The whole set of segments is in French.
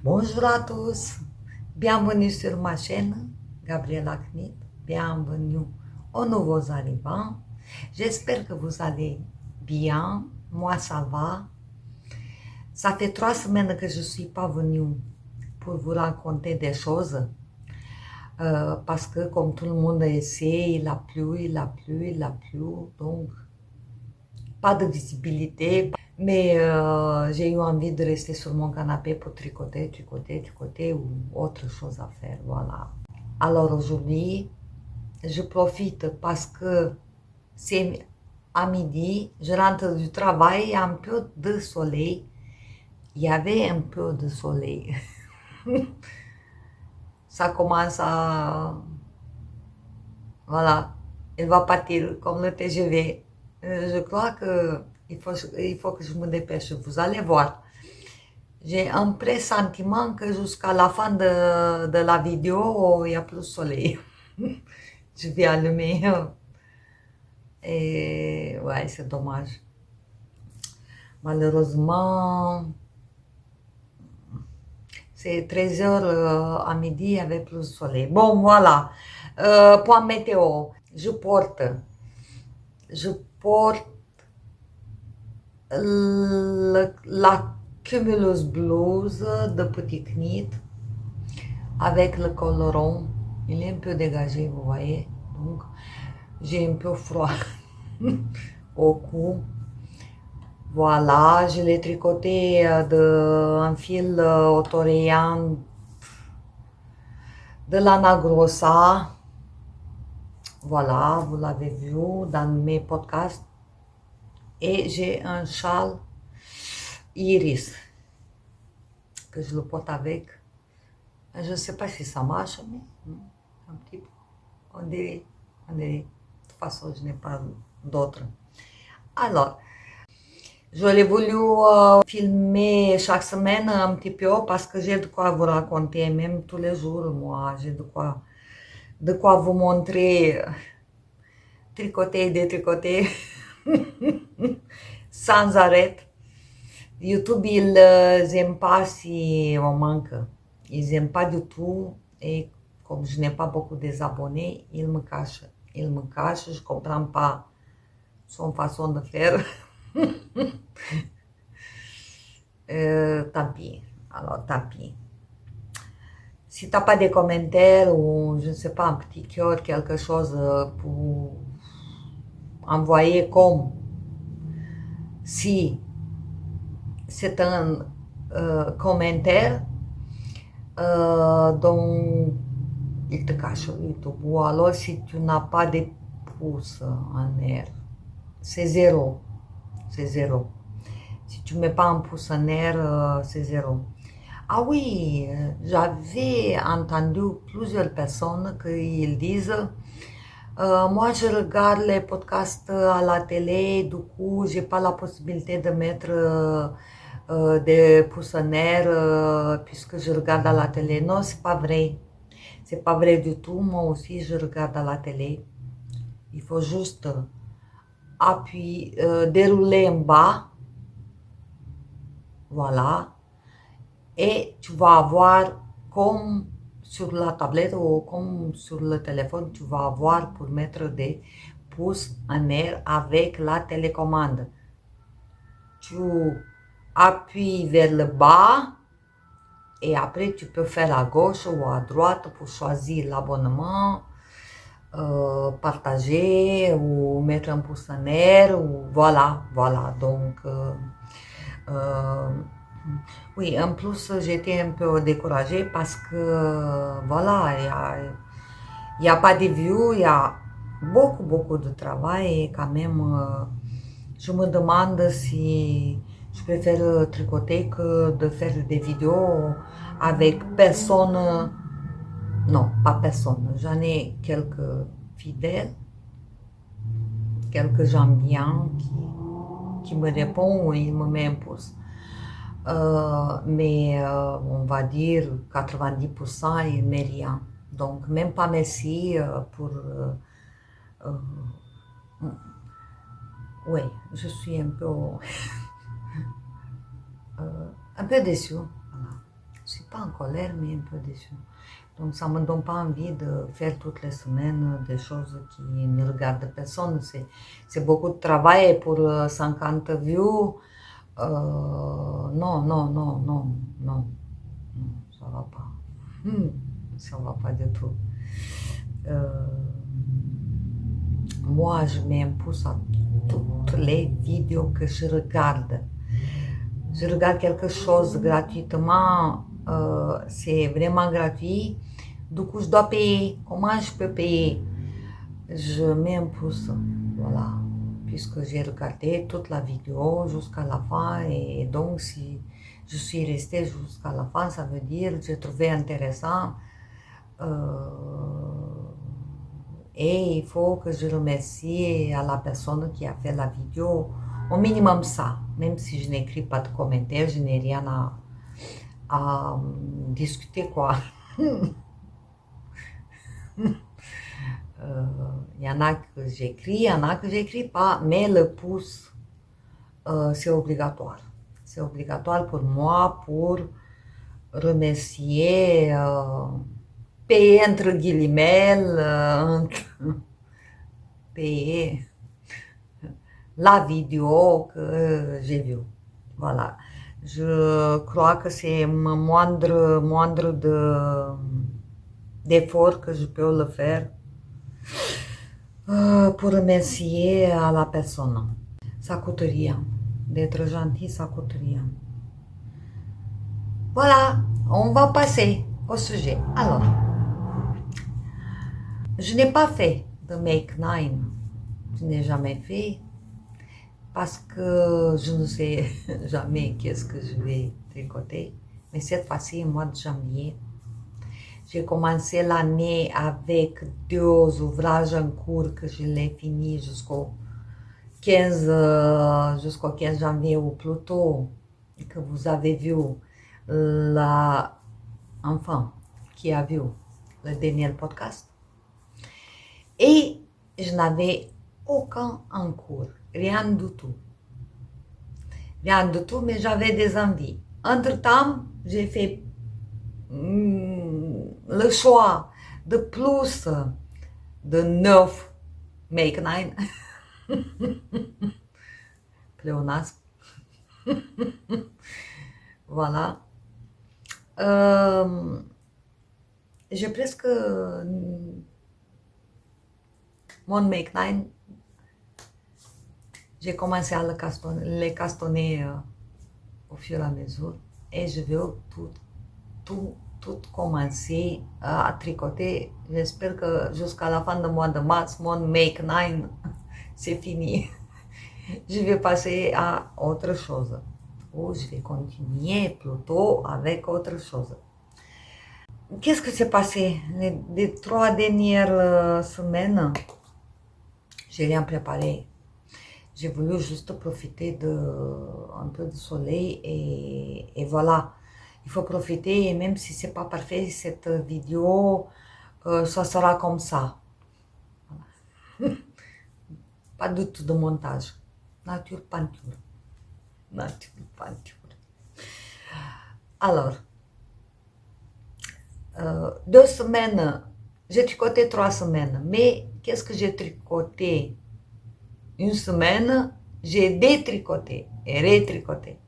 Bonjour à tous, bienvenue sur ma chaîne, Gabriela Knit, bienvenue aux nouveaux arrivants. J'espère que vous allez bien, moi ça va. Ça fait 3 semaines que je ne suis pas venue pour vous raconter des choses, parce que comme tout le monde essaie, il a plu, donc pas de visibilité. Mais j'ai eu envie de rester sur mon canapé pour tricoter ou autre chose à faire, voilà. Alors aujourd'hui, je profite parce que c'est à midi, je rentre du travail, il y a un peu de soleil. Il y avait un peu de soleil. Ça commence à... Voilà, il va partir comme le TGV. Je crois que il faut que je me dépêche, vous allez voir. J'ai un pressentiment que jusqu'à la fin de la vidéo, il y a plus de soleil. Je vais allumer. Et ouais, c'est dommage. Malheureusement, c'est 13 heures à midi, il y avait plus de soleil. Bon, voilà. Point météo. Je porte la Cumulus Blues de Petit Knit avec le coloron. Il est un peu dégagé, vous voyez. Donc, j'ai un peu froid au cou. Voilà, je l'ai tricoté un fil autoréant de Lana Grossa. Voilà, vous l'avez vu dans mes podcasts. Et j'ai un châle iris que je le porte avec. Je ne sais pas si ça marche, mais un petit peu. On dirait. De toute façon, je n'ai pas d'autre. Alors, j'aurais voulu filmer chaque semaine un petit peu parce que j'ai de quoi vous raconter, même tous les jours, moi, j'ai de quoi vous montrer, tricoter, détricoter, sans arrêt. YouTube, ils n'aiment pas si on manque. Ils n'aiment pas du tout. Et comme je n'ai pas beaucoup d'abonnés, ils me cachent. Ils me cachent, je ne comprends pas son façon de faire. Tant pis. Alors, tant pis. Si tu n'as pas de commentaires ou, je ne sais pas, un petit cœur, quelque chose pour envoyer comme si c'est un commentaire dont il te cache YouTube. Ou alors si tu n'as pas de pouces en air, c'est zéro. C'est zéro. Si tu ne mets pas un pouce en air, c'est zéro. Ah oui, j'avais entendu plusieurs personnes qui disent moi je regarde les podcasts à la télé, du coup j'ai pas la possibilité de mettre des pouces en air puisque je regarde à la télé. Non, c'est pas vrai. C'est pas vrai du tout. Moi aussi je regarde à la télé. Il faut juste appuyer, dérouler en bas. Voilà. Et tu vas avoir comme sur la tablette ou comme sur le téléphone, tu vas avoir pour mettre des pouces en air avec la télécommande. Tu appuies vers le bas et après tu peux faire à gauche ou à droite pour choisir l'abonnement, partager ou mettre un pouce en air ou voilà. Donc, oui, en plus, j'étais un peu découragée parce que, voilà, il y a pas de views, il y a beaucoup de travail et quand même, je me demande si je préfère tricoter que de faire des vidéos avec personne, non, pas personne, j'en ai quelques fidèles, quelques gens bien qui me répondent ou ils me mettent un pouce. Mais on va dire 90% il met rien. Donc même pas merci pour... oui, je suis un peu déçue. Voilà. Je suis pas en colère, mais un peu déçue. Donc, ça me donne pas envie de faire toutes les semaines des choses qui ne regardent personne. C'est beaucoup de travail pour 50 views. Non, non, non, non, non, non, ça va pas. Ça va pas du tout. Euh, Moi, je mets un pouce à toutes les vidéos que je regarde. Je regarde quelque chose gratuitement, c'est vraiment gratuit. Du coup, je dois payer. Comment je peux payer? Je mets un pouce, voilà, puisque j'ai regardé toute la vidéo jusqu'à la fin et donc si je suis restée jusqu'à la fin, ça veut dire que j'ai trouvé intéressant et il faut que je remercie à la personne qui a fait la vidéo, au minimum ça, même si je n'écris pas de commentaires, je n'ai rien à discuter quoi. Il y en a que j'écris, il y en a que j'écris pas, mais le pouce, c'est obligatoire. C'est obligatoire pour moi pour remercier, payer entre guillemets, payer la vidéo que j'ai vue. Voilà. Je crois que c'est moindre d'effort que je peux le faire pour remercier à la personne. Ça coûte rien. D'être gentil, ça coûte rien. Voilà, on va passer au sujet. Alors, je n'ai pas fait de Make 9. Je n'ai jamais fait parce que je ne sais jamais qu'est-ce que je vais tricoter. Mais cette fois-ci, au mois de janvier, j'ai commencé l'année avec 2 ouvrages en cours que je l'ai fini jusqu'au 15 janvier ou plus tôt, que vous avez vu enfin, qui a vu le dernier podcast. Et je n'avais aucun en cours, rien du tout. Rien du tout, mais j'avais des envies. Entre-temps, j'ai fait le choix de plus de 9 Make 9. Pléonasme. Voilà. J'ai presque mon Make 9. J'ai commencé à les castonner au fur et à mesure et je vais tout commencer à tricoter. J'espère que jusqu'à la fin du mois de mars, mon Make 9, c'est fini. Je vais passer à autre chose. Ou je vais continuer plutôt avec autre chose. Qu'est-ce que s'est passé les 3 dernières semaines? J'ai rien préparé. J'ai voulu juste profiter un peu de soleil et voilà. Il faut profiter et même si c'est pas parfait, cette vidéo, ça sera comme ça. Voilà. Pas du tout de montage. Nature peinture. Nature peinture. Alors, 2 semaines, j'ai tricoté 3 semaines, mais qu'est-ce que j'ai tricoté? Une semaine, j'ai détricoté et retricoté.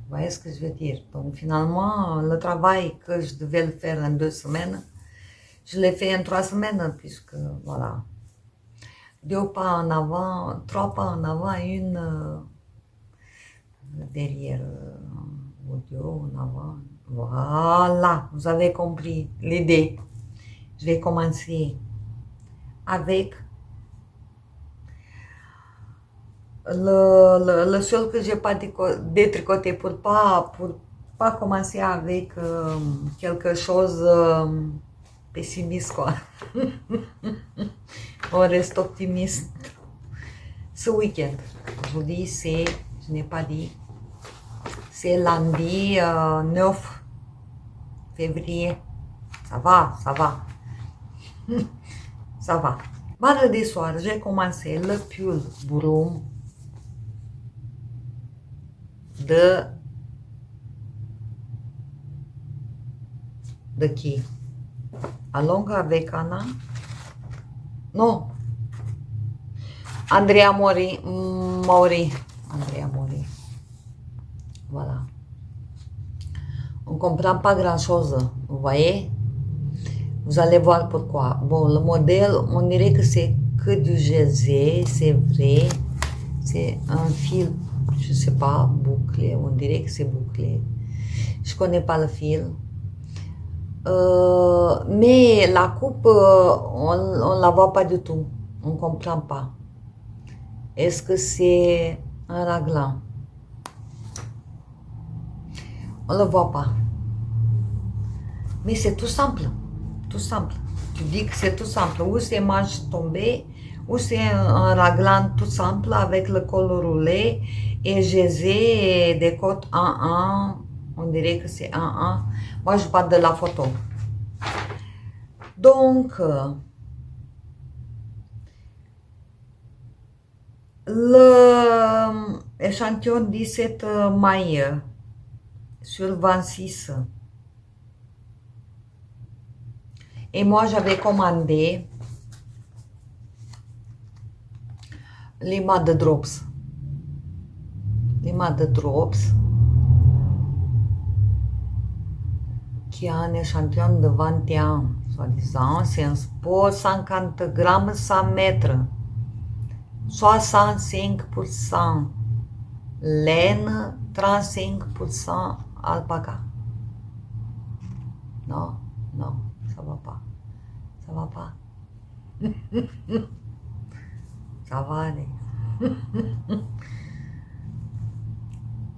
Vous voyez ce que je veux dire? Donc finalement, le travail que je devais le faire en 2 semaines, je l'ai fait en 3 semaines, puisque voilà. 2 pas en avant, 3 pas en avant et une derrière audio en avant. Voilà, vous avez compris l'idée. Je vais commencer avec le seul que j'ai pas détricoté pour pas commencer avec quelque chose pessimiste quoi. On reste optimiste. Ce week-end, je vous dis, je n'ai pas dit, c'est lundi 9 février. Ça va. Ça va. Vendredi soir, j'ai commencé le pull Broom de de qui? Along avec Anna? Non. Andrea Mori. Andrea Mori. Voilà. On ne comprend pas grand-chose, vous voyez? Vous allez voir pourquoi. Bon, le modèle, on dirait que c'est que du jersey, c'est vrai. C'est un fil, je ne sais pas, bouclé. On dirait que c'est bouclé. Je ne connais pas le fil. Mais la coupe, on ne la voit pas du tout. On ne comprend pas. Est-ce que c'est un raglan? On ne le voit pas. Mais c'est tout simple. Tout simple. Tu dis que c'est tout simple. Ou c'est manche tombée, ou c'est un raglan tout simple avec le col roulé et jersey et des côtes 1-1. On dirait que c'est 1-1. Moi, je parle de la photo. Donc, l'échantillon 17 mai sur 26. Et moi, j'avais commandé Lima de Drops. Lima de Drops, qui a un échantillon de 21, soi-disant. C'est un sport 50 grammes 100 mètres. 65% laine, 35% alpaca. Non, non, ça va pas. Ça va pas. Ça va aller.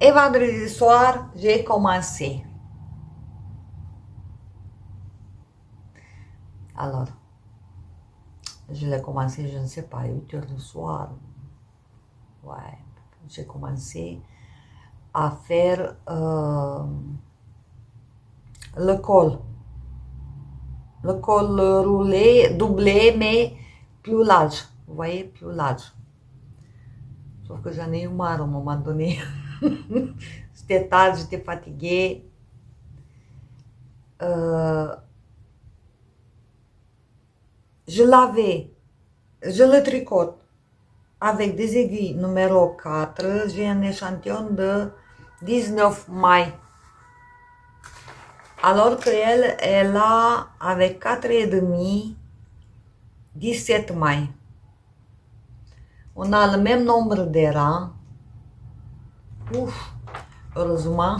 Et vendredi soir, j'ai commencé. Alors, je l'ai commencé, je ne sais pas, 8 heures du soir. Ouais, j'ai commencé à faire le col. Le col roulé, doublé, mais plus large. Vous voyez, plus large. Sauf que j'en ai eu marre à un moment donné. C'était tard, j'étais fatiguée. Je l'avais, je le tricote avec des aiguilles numéro 4. J'ai un échantillon de 19 mai. Alors qu'elle, elle a avec 4,5, 17 mai. On a le même nombre de rangs. Ouf, heureusement.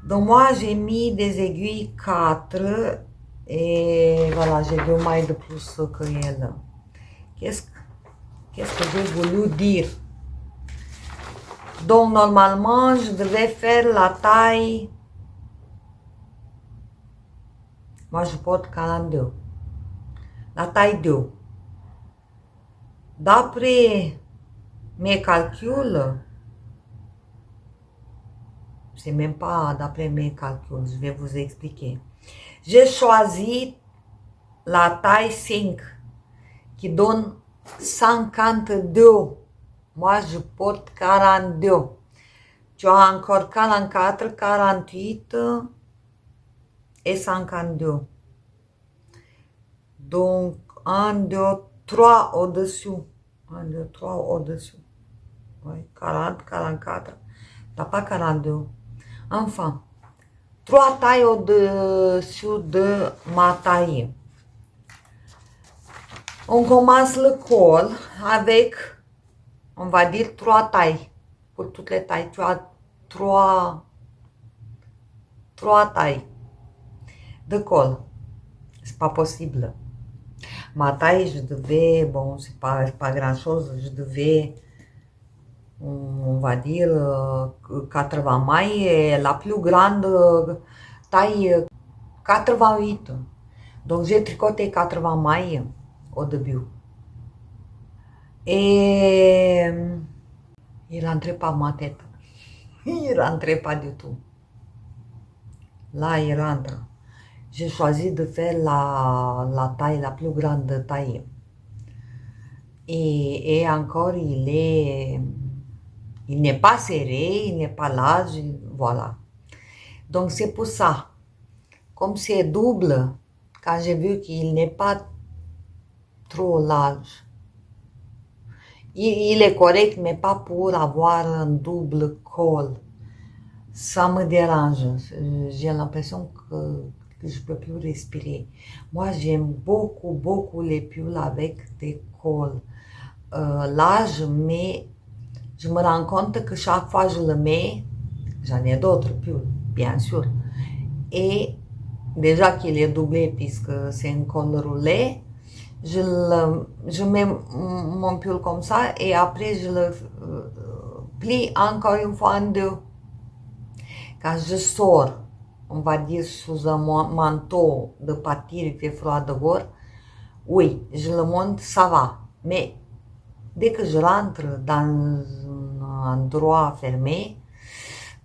Donc moi, j'ai mis des aiguilles 4 et voilà, j'ai 2 mailles de plus que elle. Qu'est-ce que j'ai voulu dire? Donc normalement, je devais faire la taille. Moi, je porte 42. La taille 2. D'après mes calculs, c'est même pas d'après mes calculs, je vais vous expliquer. J'ai choisi la taille 5 qui donne 52. Moi, je porte 42. Tu as encore 44, 48 et 52. Donc, 1, 2, 3 au-dessus. 1, 2, 3 au-dessus. Oui, 40, 44. T'as pas 42. Enfin, 3 tailles au-dessus de ma taille. On commence le col avec, on va dire, 3 tailles. Pour toutes les tailles, tu as 3 tailles de col. C'est pas possible. Ma taille, je devais, bon, c'est pas grand-chose, je devais, on va dire, 80 mailles et la plus grande taille 88. Donc j'ai tricoté 80 mailles au début. Et il rentrait pas ma tête. Il rentrait pas du tout. Là, il rentre. J'ai choisi de faire la taille, la plus grande taille. Et encore, il n'est pas serré, il n'est pas large, voilà. Donc, c'est pour ça. comme c'est double, quand j'ai vu qu'il n'est pas trop large, il est correct, mais pas pour avoir un double col. Ça me dérange. J'ai l'impression que je peux plus respirer. Moi, j'aime beaucoup, beaucoup les pulls avec des cols larges, mais je me rends compte que chaque fois que je le mets, j'en ai d'autres pulls, bien sûr. Et déjà qu'il est doublé puisque c'est un col roulé, je mets mon pull comme ça et après je le plie encore une fois en deux. Quand je sors, on va dire sous un manteau de pâture qui fait froid dehors, oui, je le monte, ça va. Mais dès que je rentre dans un endroit fermé,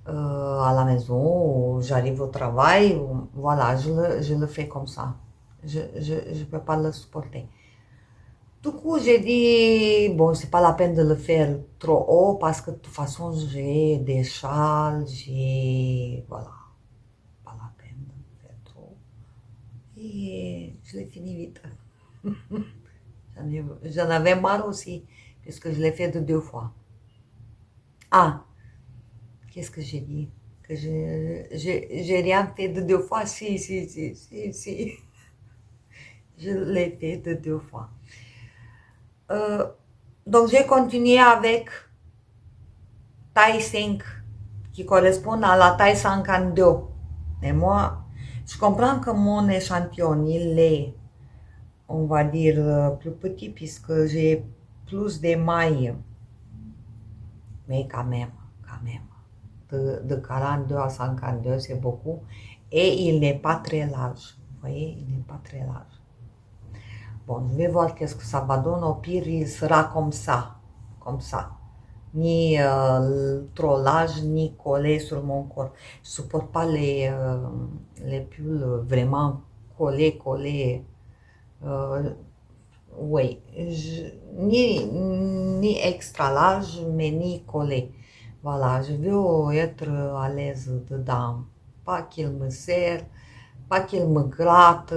à la maison, ou j'arrive au travail, voilà, je le fais comme ça. Je peux pas le supporter. Du coup, j'ai dit, bon, c'est pas la peine de le faire trop haut parce que de toute façon, j'ai des châles, voilà, pas la peine de le faire trop. Et je l'ai fini vite. J'en avais marre aussi, puisque je l'ai fait de 2 fois. Ah, qu'est-ce que j'ai dit? Que j'ai rien fait de 2 fois? Si. Je l'ai fait de 2 fois. Donc j'ai continué avec taille 5, qui correspond à la taille 52. Et moi, je comprends que mon échantillon, il est, on va dire, plus petit, puisque j'ai plus de mailles. Mais quand même, de 42 à 52, c'est beaucoup. Et il n'est pas très large. Vous voyez, il n'est pas très large. Bon, je vais voir qu'est-ce que ça va donner. Au pire, il sera comme ça. Comme ça. Ni trop large, ni collé sur mon corps. Je ne supporte pas les pulls vraiment collés. Oui, ni extra large, mais ni collé. Voilà, je veux être à l'aise dedans. Pas qu'il me serre, pas qu'il me gratte.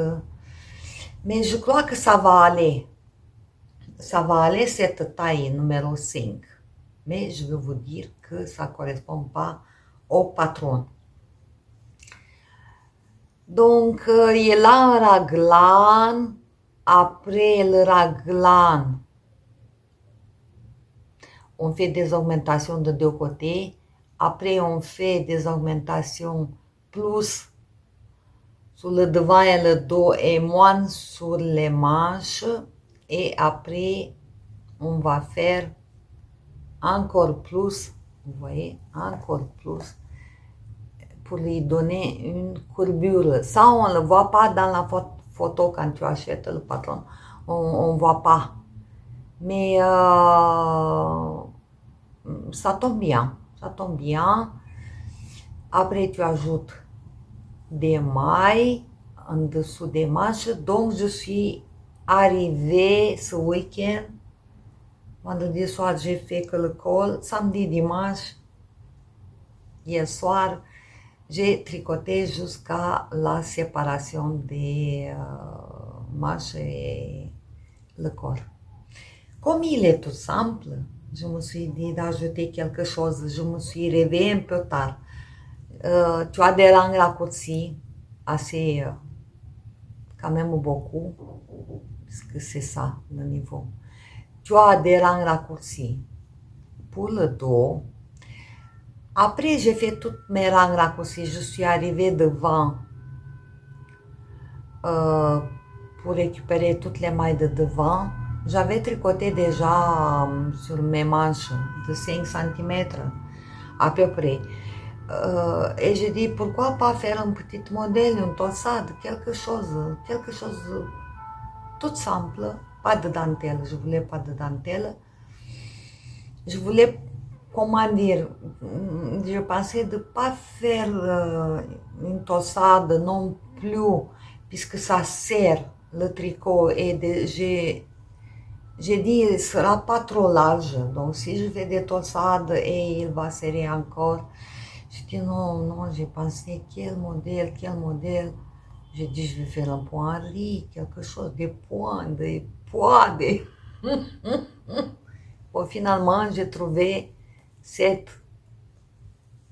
Mais je crois que ça va aller. Ça va aller cette taille numéro 5. Mais je veux vous dire que ça ne correspond pas au patron. Donc, il a un raglan. Après le raglan, on fait des augmentations de 2 côtés. Après, on fait des augmentations plus sur le devant et le dos et moins sur les manches. Et après, on va faire encore plus, vous voyez, encore plus, pour lui donner une courbure. Ça, on ne le voit pas dans la photo quand tu achètes le patron. On ne voit pas. Mais ça tombe bien. Ça tombe bien. Après, tu ajoutes des mailles en dessous des manches. Donc, je suis arrivée ce week-end. Vendredi soir, j'ai fait que le col. Samedi, dimanche, hier soir, j'ai tricoté jusqu'à la séparation des manches et le corps. Comme il est tout simple, je me suis dit d'ajouter quelque chose. Je me suis réveillée un peu tard. Tu as des rangs raccourcis, assez, quand même beaucoup, parce que c'est ça le niveau. Tu as des rangs raccourcis pour le dos. Après, j'ai fait toutes mes rangs raccourcis. Je suis arrivée devant pour récupérer toutes les mailles de devant. J'avais tricoté déjà sur mes manches de 5 cm à peu près. Et j'ai dit pourquoi pas faire un petit modèle, une torsade, quelque chose tout simple, pas de dentelle. Je voulais pas de dentelle. Je voulais, comment dire, je pensais de ne pas faire une torsade non plus, puisque ça serre le tricot. Et j'ai dit, il ne sera pas trop large. Donc, si je fais des torsades et il va serrer encore, j'ai dit non, j'ai pensé, quel modèle. J'ai dit, je vais faire un point à riz, quelque chose, des points, des poids, des... Bon, finalement, j'ai trouvé cette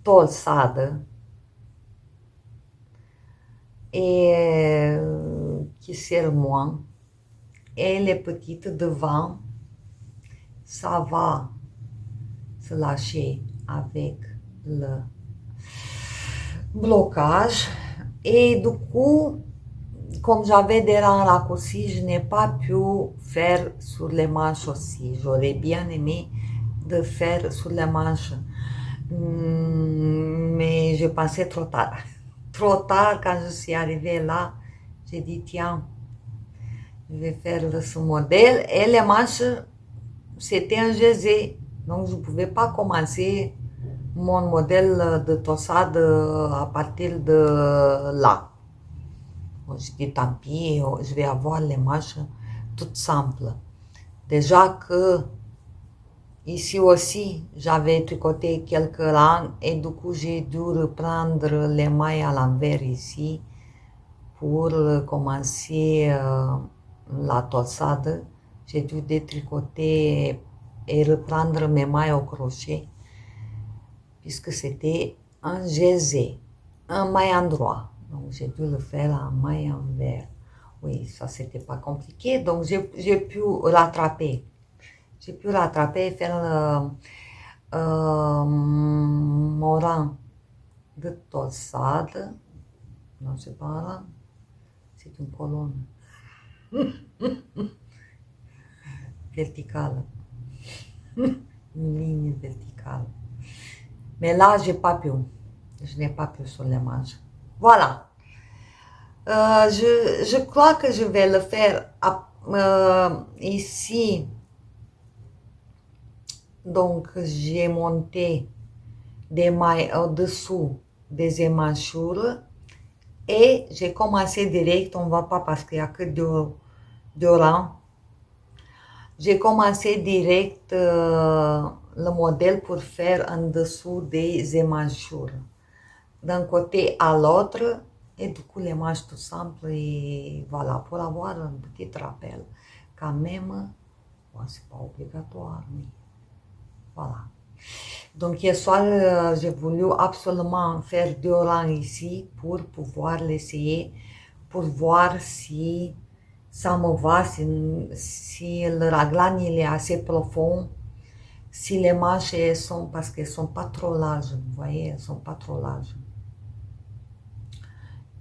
torsade et qui sert moins. Et les petites devant, ça va se lâcher avec le blocage. Et du coup, comme j'avais des rangs raccourcis, je n'ai pas pu faire sur les manches aussi. J'aurais bien aimé de faire sur les manches, mais je pensais trop tard. Trop tard, quand je suis arrivée là, j'ai dit, tiens, je vais faire ce modèle. Et les manches, c'était un GZ. Donc, je ne pouvais pas commencer mon modèle de torsade à partir de là. Bon, je dis, tant pis, je vais avoir les manches toutes simples. Déjà que ici aussi, j'avais tricoté quelques rangs et du coup, j'ai dû reprendre les mailles à l'envers ici pour commencer la torsade. J'ai dû détricoter et reprendre mes mailles au crochet puisque c'était un GZ, un maille endroit. Donc j'ai dû le faire en maille envers. Oui, ça c'était pas compliqué, donc j'ai pu rattraper. J'ai pu rattraper et faire mon rang de torsade. Non, c'est pas un rang, c'est une colonne verticale. Une ligne verticale. Mais là, j'ai pas pu. Je n'ai pas pu sur les manches. Voilà. Je crois que je vais le faire ici. Donc, j'ai monté des mailles au-dessous des émanchures et j'ai commencé direct, on ne voit pas parce qu'il n'y a que deux rangs. J'ai commencé direct le modèle pour faire en dessous des émanchures. D'un côté à l'autre, et du coup les manches tout simples, et voilà, pour avoir un petit rappel. Quand même, bon, c'est pas obligatoire, mais voilà. Donc hier soir, j'ai voulu absolument faire 2 rangs ici pour pouvoir l'essayer, pour voir si ça me va, si le raglan il est assez profond, si les manches elles sont, parce qu'elles sont pas trop larges, vous voyez, elles sont pas trop larges.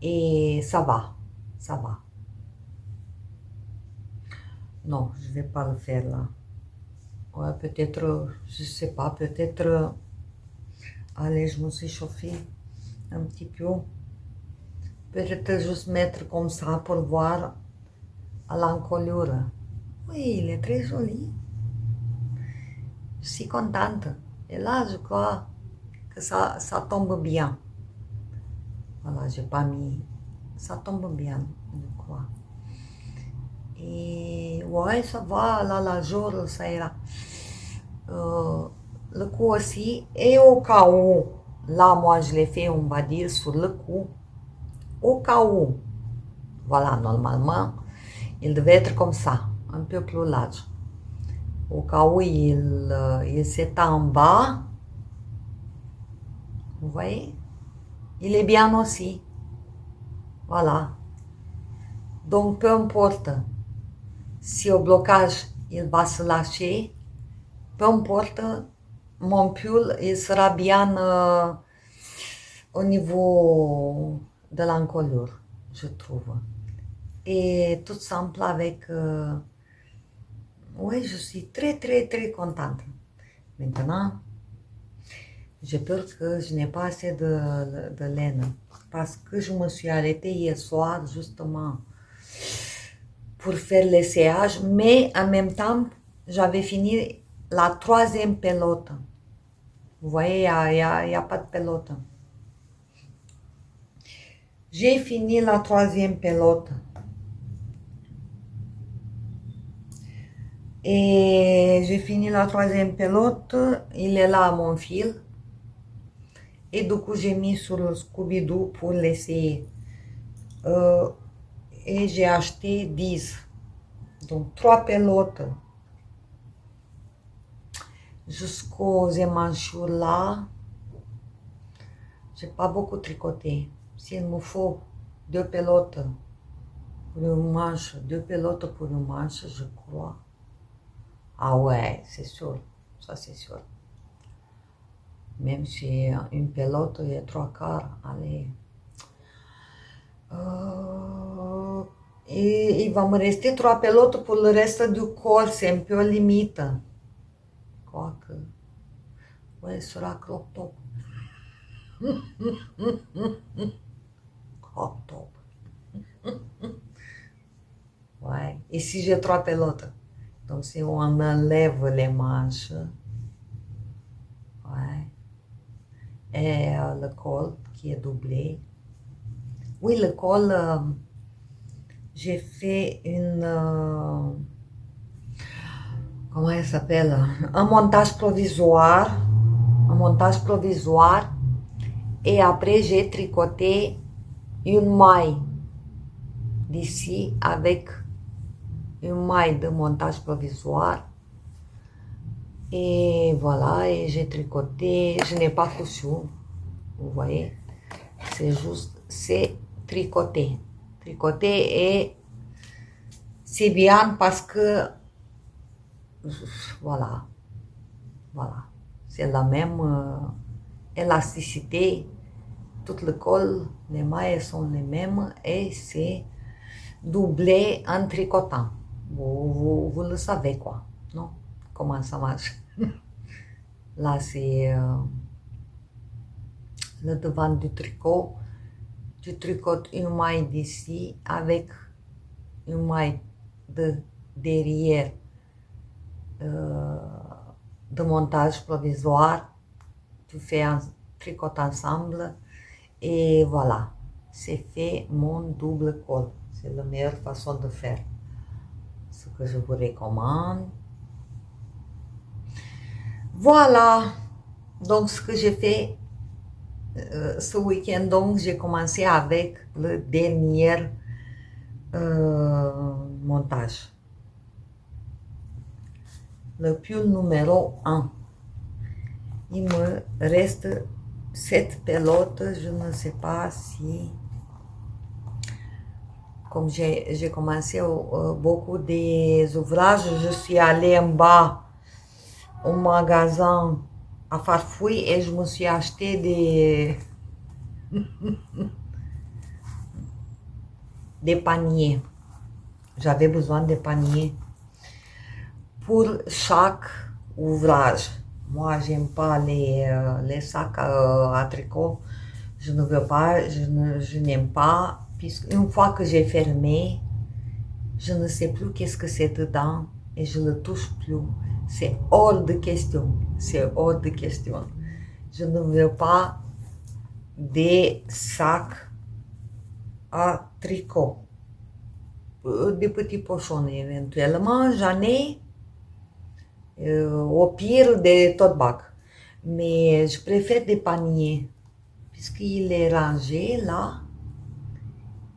Et ça va, ça va. Non, je vais pas le faire là. Ouais, peut-être, je sais pas, peut-être, allez, je me suis chauffée un petit peu. Peut-être juste mettre comme ça pour voir à l'encolure. Oui, il est très joli. Je suis contente. Et là, je crois que ça tombe bien. Voilà, j'ai pas mis. Ça tombe bien, je crois. Et ouais, ça va, là, la jour, ça ira. Le cou aussi. Et au cas où, là, moi, je l'ai fait, on va dire, sur le cou. Au cas où, voilà, normalement, il devait être comme ça, un peu plus large. Au cas où il s'étend en bas, vous voyez, il est bien aussi. Voilà. Donc, peu importe si au blocage il va se lâcher, peu importe, mon pull il sera bien au niveau de l'encolure, je trouve. Et tout simple avec... oui, je suis très très très contente. Maintenant, j'ai peur que je n'ai pas assez de laine. Parce que je me suis arrêtée hier soir justement pour faire l'essayage. Mais en même temps, j'avais fini la 3e pelote. Vous voyez, il y a pas de pelote. J'ai fini la 3e pelote. Et j'ai fini la 3e pelote. Il est là mon fil. Et du coup, j'ai mis sur le Scooby-Doo pour l'essayer. et j'ai acheté 10. Donc 3 pelotes jusqu'aux émanchures là. J'ai pas beaucoup tricoté. S'il me faut 2 pelotes pour une manche, 2 pelotes pour une manche, je crois. Ah ouais, c'est sûr. Ça c'est sûr. Même si une pelote est 3/4, allez. Et il va me rester 3 pelotes pour le reste du corps, c'est un peu limite. Quoique, ouais, sera crop top. Crop top. Ouais, et si j'ai 3 pelotes, donc si on enlève les manches, ouais, et le col qui est doublé. Oui, le col, j'ai fait une, comment elle s'appelle? Un montage provisoire. Un montage provisoire. Et après, j'ai tricoté une maille d'ici avec une maille de montage provisoire. Et voilà, et j'ai tricoté. Je n'ai pas cousu, vous voyez. C'est juste, c'est tricoté. Tricoté et c'est bien parce que, voilà, voilà. C'est la même élasticité. Tout le col, les mailles sont les mêmes et c'est doublé en tricotant. Vous le savez quoi, non? Comment ça marche? Là, c'est le devant du tricot. Tu tricotes une maille d'ici avec une maille de derrière de montage provisoire. Tu fais un tricot ensemble et voilà, c'est fait mon double col. C'est la meilleure façon de faire. Ce que je vous recommande. Voilà, donc ce que j'ai fait ce week-end, donc j'ai commencé avec le dernier montage. Le pull numéro 1. Il me reste 7 pelotes, je ne sais pas si... Comme j'ai commencé beaucoup des ouvrages, je suis allée en bas au magasin à Farfouille et je me suis acheté des paniers. J'avais besoin de paniers pour chaque ouvrage. Moi, j'aime pas les sacs à tricot. Je ne veux pas, je n'aime pas. Puisque une fois que j'ai fermé, je ne sais plus qu'est-ce que c'est dedans et je ne le touche plus. C'est hors de question. C'est hors de question. Je ne veux pas des sacs à tricot. Des petits pochons éventuellement, j'en ai. Au pire, des tote bags. Mais je préfère des paniers. Puisqu'il est rangé là.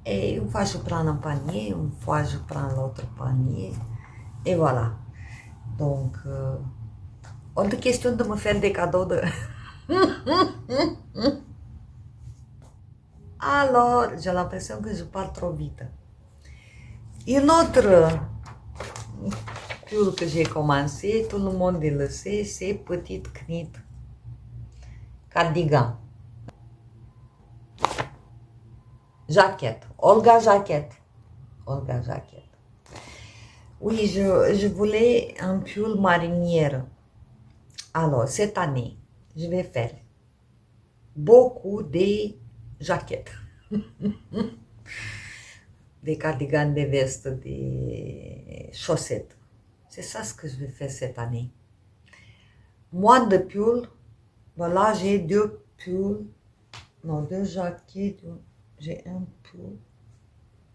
Et une fois je prends un panier, une fois je prends l'autre panier. Et voilà. Donc, hors de question de me faire des cadeaux de... Alors, j'ai l'impression que je parle trop vite. Une autre pull que j'ai commencé, tout le monde le sait, c'est Petite Knit Cardigan. Jaquette, Olga Jaquette. Olga Jaquette. Oui, je voulais un pull marinière. Alors, cette année, je vais faire beaucoup de jaquettes. Des cardigans, des vestes, des chaussettes. C'est ça ce que je vais faire cette année. Moins de pulls. Voilà, j'ai 2 pulls. Non, 2 jaquettes. J'ai un pull.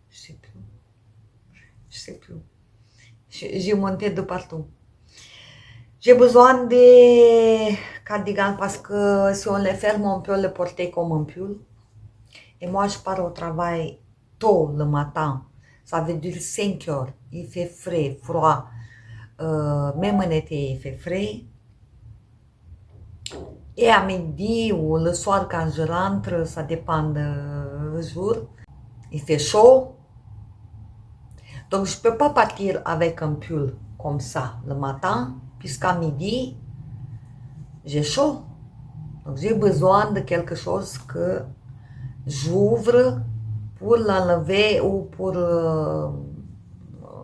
Je sais plus. Je sais plus. J'ai monté de partout. J'ai besoin de cardigans parce que si on les ferme, on peut les porter comme un pull. Et moi, je pars au travail tôt le matin, ça veut dire 5 heures, il fait frais, froid, même en été il fait frais. Et à midi ou le soir quand je rentre, ça dépend du jour, il fait chaud. Donc je ne peux pas partir avec un pull comme ça le matin, puisqu'à midi, j'ai chaud. Donc j'ai besoin de quelque chose que j'ouvre pour l'enlever ou pour...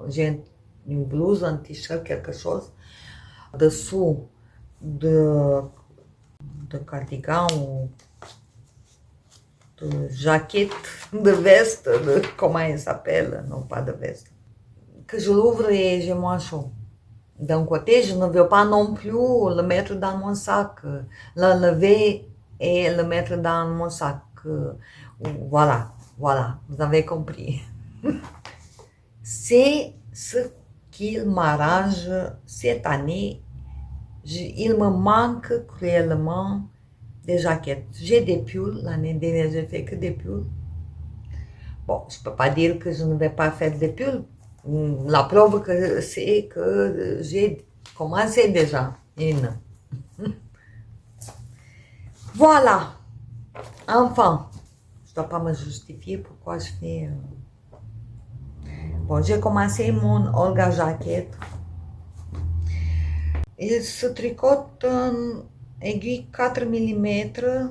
j'ai une blouse, un t-shirt, quelque chose dessous de cardigan ou de jaquette, de veste, de comment elle s'appelle, non pas de veste. Que je l'ouvre et j'ai moins chaud. D'un côté, je ne veux pas non plus le mettre dans mon sac, l'enlever et le mettre dans mon sac. Voilà, voilà, vous avez compris. C'est ce qu'il m'arrange cette année. Il me manque cruellement des jaquettes. J'ai des pulls, l'année dernière, j'ai fait que des pulls. Bon, je ne peux pas dire que je ne vais pas faire des pulls. La preuve que c'est que j'ai commencé déjà une. Voilà. Enfin, je ne dois pas me justifier pourquoi je fais... Bon, j'ai commencé mon Olga jaquette. Il se tricote en aiguille 4 mm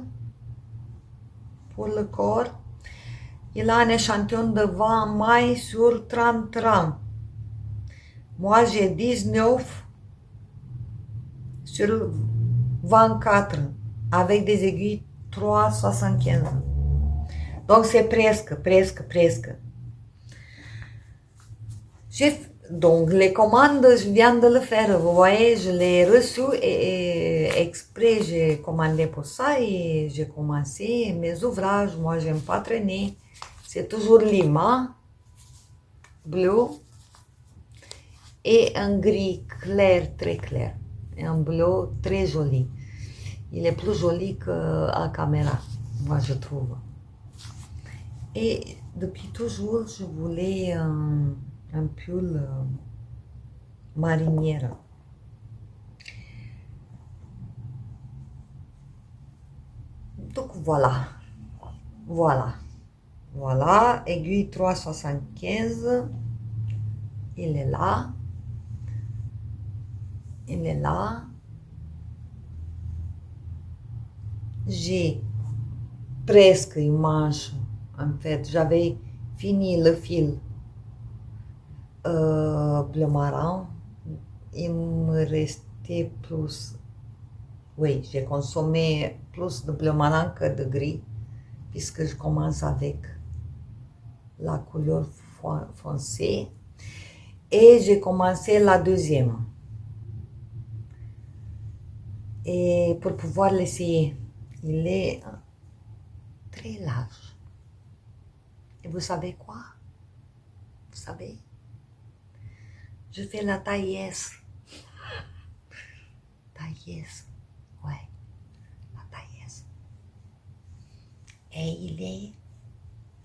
pour le corps. Il a un échantillon de 20 mailles sur 30 rangs. Moi, j'ai 19 sur 24 avec des aiguilles 3,75. Donc, c'est presque. Donc, les commandes, je viens de le faire. Vous voyez, je l'ai reçu et exprès, j'ai commandé pour ça et j'ai commencé mes ouvrages. Moi, j'aime pas traîner. C'est toujours lima, bleu et un gris clair, très clair. Et un bleu très joli. Il est plus joli qu'à caméra, moi, je trouve. Et depuis toujours, je voulais un pull marinière. Donc voilà, aiguille 3,75, il est là, j'ai presque une manche, en fait, j'avais fini le fil bleu marron, il me restait plus, oui, j'ai consommé plus de bleu marron que de gris, puisque je commence avec la couleur foncée, et j'ai commencé la deuxième. Et pour pouvoir l'essayer, il est très large. Et vous savez quoi? Vous savez? Je fais la taille S. Taille S, ouais, la taille S. Et il est,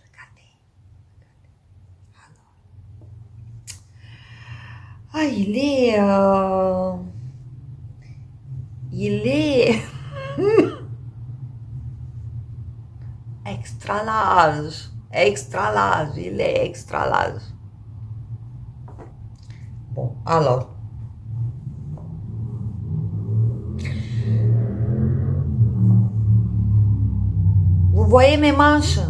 regardez. Alors. Ah, il est extra large, il est extra large. Bon, alors. Vous voyez mes manches?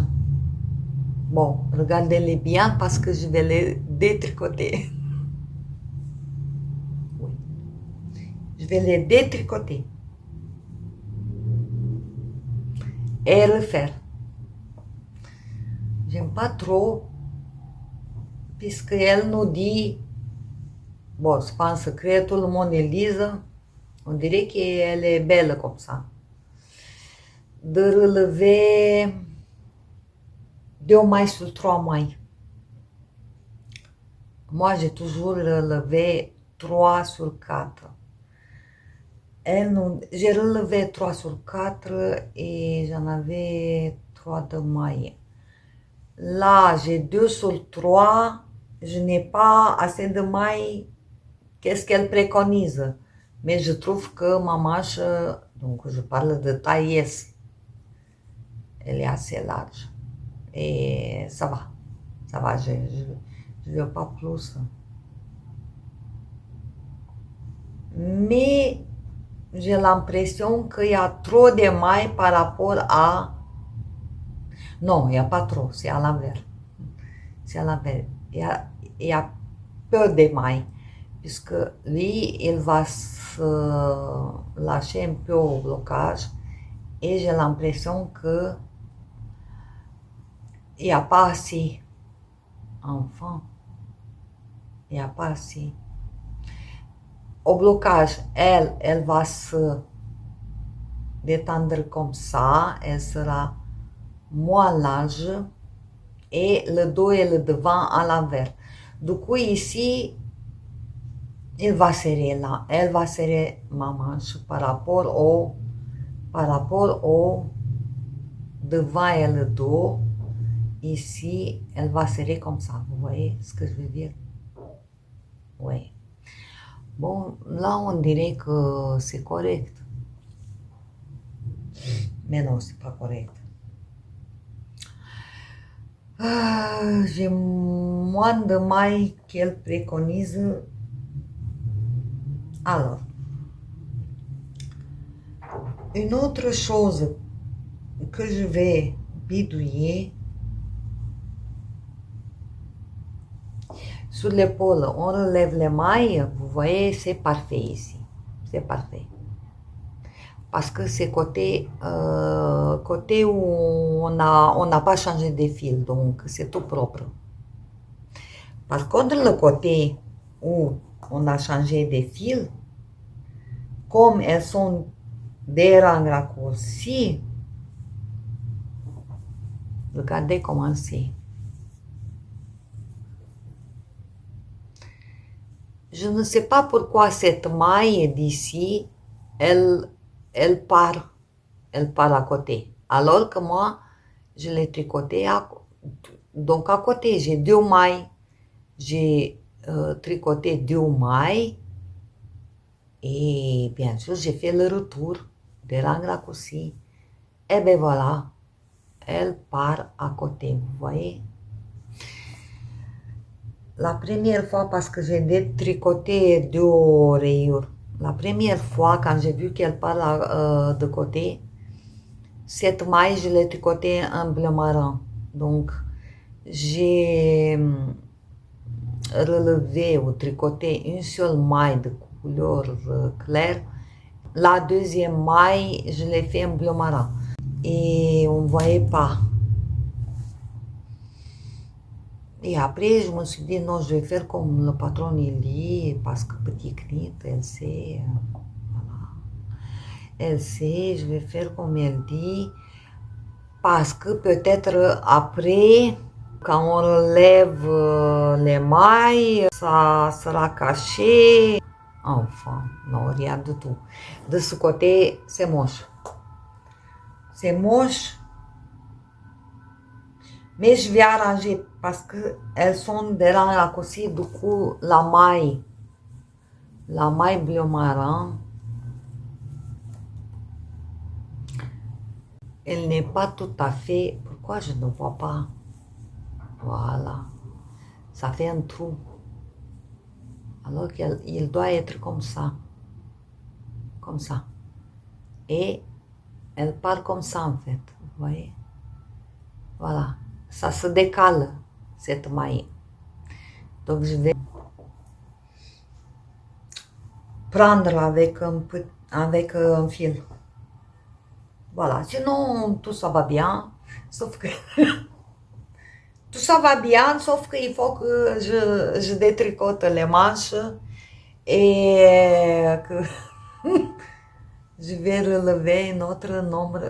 Bon, regardez-les bien parce que je vais les détricoter. Oui. Je vais les détricoter. Et refaire. J'aime pas trop, puisqu'elle nous dit, bon, c'est pas un secret, tout le monde le lise, on dirait qu'elle est belle comme ça, de relever 2 mailles sur 3 mailles. Moi, j'ai toujours relevé 3 sur 4. J'ai relevé 3 sur 4 et j'en avais 3 de mailles. Là, j'ai 2 sur 3. Je n'ai pas assez de mailles. Qu'est-ce qu'elle préconise? Mais je trouve que ma manche, donc je parle de taille S, elle est assez large. Et ça va. Ça va, je ne veux pas plus. Mais j'ai l'impression qu'il y a trop de mailles par rapport à... Non, il n'y a pas trop, c'est à l'envers. C'est à l'envers. Il y a peu de mailles, puisque lui, il va se lâcher un peu au blocage et j'ai l'impression que il n'y a pas assez. Enfin, il n'y a pas assez. Au blocage, elle va se détendre comme ça, elle sera moins large et le dos et le devant à l'envers. Du coup, ici, elle va serrer ma manche par rapport au devant et le dos. Ici, elle va serrer comme ça. Vous voyez ce que je veux dire? Oui. Bon, là, on dirait que c'est correct. Mais non, c'est pas correct. J'ai moins de mailles qu'elle préconise. Alors, une autre chose que je vais bidouiller, sur l'épaule, on relève les mailles, vous voyez, c'est parfait ici. C'est parfait. Parce que c'est côté où on n'a pas changé de fil, donc c'est tout propre. Par contre, le côté où on a changé de fil, comme elles sont des rangs raccourcis, regardez comment c'est. Je ne sais pas pourquoi cette maille d'ici, elle part à côté. Alors que moi, je l'ai tricoté donc à côté. J'ai 2 mailles. J'ai tricoté 2 mailles. Et bien sûr, j'ai fait le retour des rangs raccourcis. Et bien voilà, elle part à côté, vous voyez. La première fois, parce que j'ai détricoté 2 rayures, la première fois quand j'ai vu qu'elle part de côté, cette maille, je l'ai tricotée en bleu marin. Donc, j'ai relevé ou tricoté une seule maille de couleur claire. La deuxième maille, je l'ai fait en bleu marin. Et on ne voyait pas. Et après, je me suis dit, non, je vais faire comme le patron il dit, parce que petit knit, elle sait, voilà. Elle sait, je vais faire comme elle dit, parce que peut-être après, quand on relève les mailles, ça sera caché. Enfin, non, rien du tout. De ce côté, c'est moche. C'est moche. Mais je vais arranger parce qu'elles sont des rangs raccourcis. Du coup, la maille bleu marin, elle n'est pas tout à fait... Pourquoi je ne vois pas? Voilà. Ça fait un trou. Alors qu'il doit être comme ça. Comme ça. Et elle part comme ça en fait. Vous voyez? Voilà. Ça se décale, cette maille. Donc je vais prendre avec un fil. Voilà, sinon tout ça va bien, sauf que tout ça va bien, sauf qu'il faut que je détricote les manches et que je vais relever un autre nombre.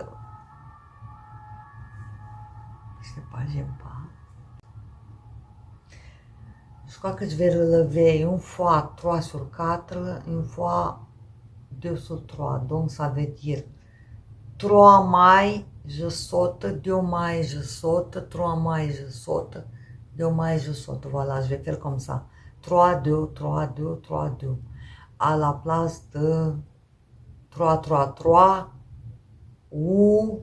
Je sais pas, j'aime pas. Je crois que je vais relever une fois 3 sur 4, une fois 2 sur 3. Donc ça veut dire 3 mailles je saute, 2 mailles, je saute, 3 mailles, je saute, 2 mailles, je saute. Voilà, je vais faire comme ça. 3, 2, 3, 2, 3, 2. À la place de 3, 3, 3 ou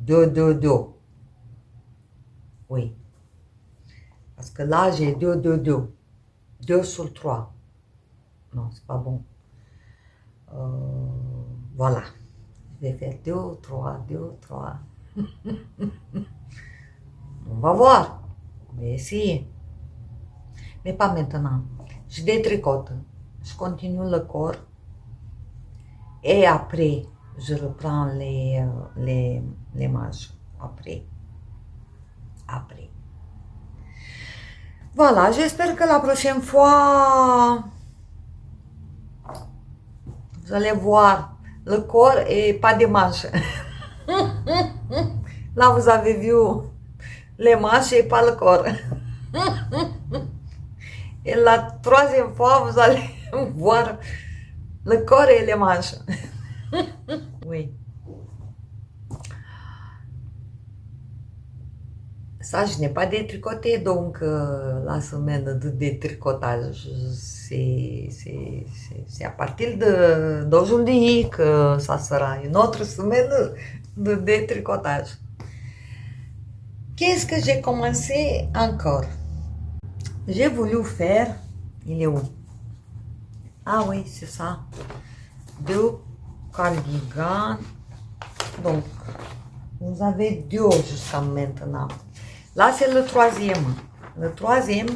2, 2, 2. Oui. Parce que là, j'ai 2, 2, 2. 2 sur 3. Non, c'est pas bon. Voilà. Je vais faire 2, 3, 2, 3. On va voir. On va essayer. Mais pas maintenant. Je détricote. Je continue le corps. Et après, je reprends les manches. Après. Après. Voilà, j'espère que la prochaine fois, vous allez voir le corps et pas des manches. Là, vous avez vu les manches et pas le corps. Et la troisième fois, vous allez voir le corps et les manches. Oui. Ça, je n'ai pas détricoté, donc la semaine de détricotage, c'est à partir d'aujourd'hui que ça sera une autre semaine de détricotage. Qu'est-ce que j'ai commencé encore? J'ai voulu faire, il est où? Ah oui, c'est ça. 2 cardigans. Donc, vous avez 2 jusqu'à maintenant. Là, c'est le troisième. Le troisième,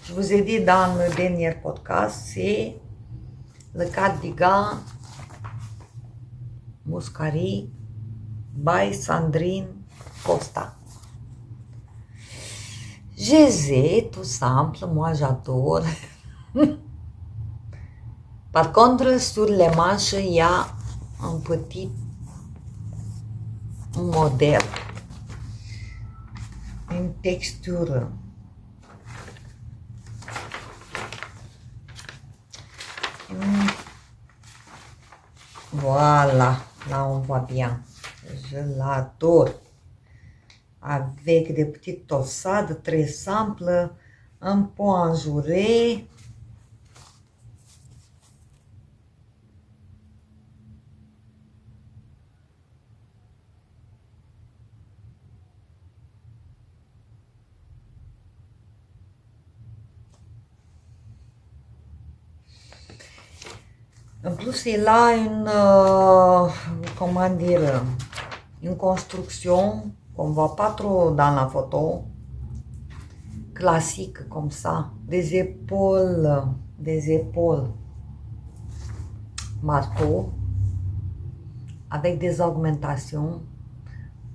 je vous ai dit dans le dernier podcast, c'est le cardigan Muscari by Sandrine Costa. GZ, tout simple, moi j'adore. Par contre, sur les manches, il y a un petit modèle, une texture. Voilà, là on voit bien. Je l'adore. Avec des petites tossades très simples, un peu enjurées. En plus, il a comment dire, une construction qu'on ne voit pas trop dans la photo, classique comme ça, des épaules marteau, avec des augmentations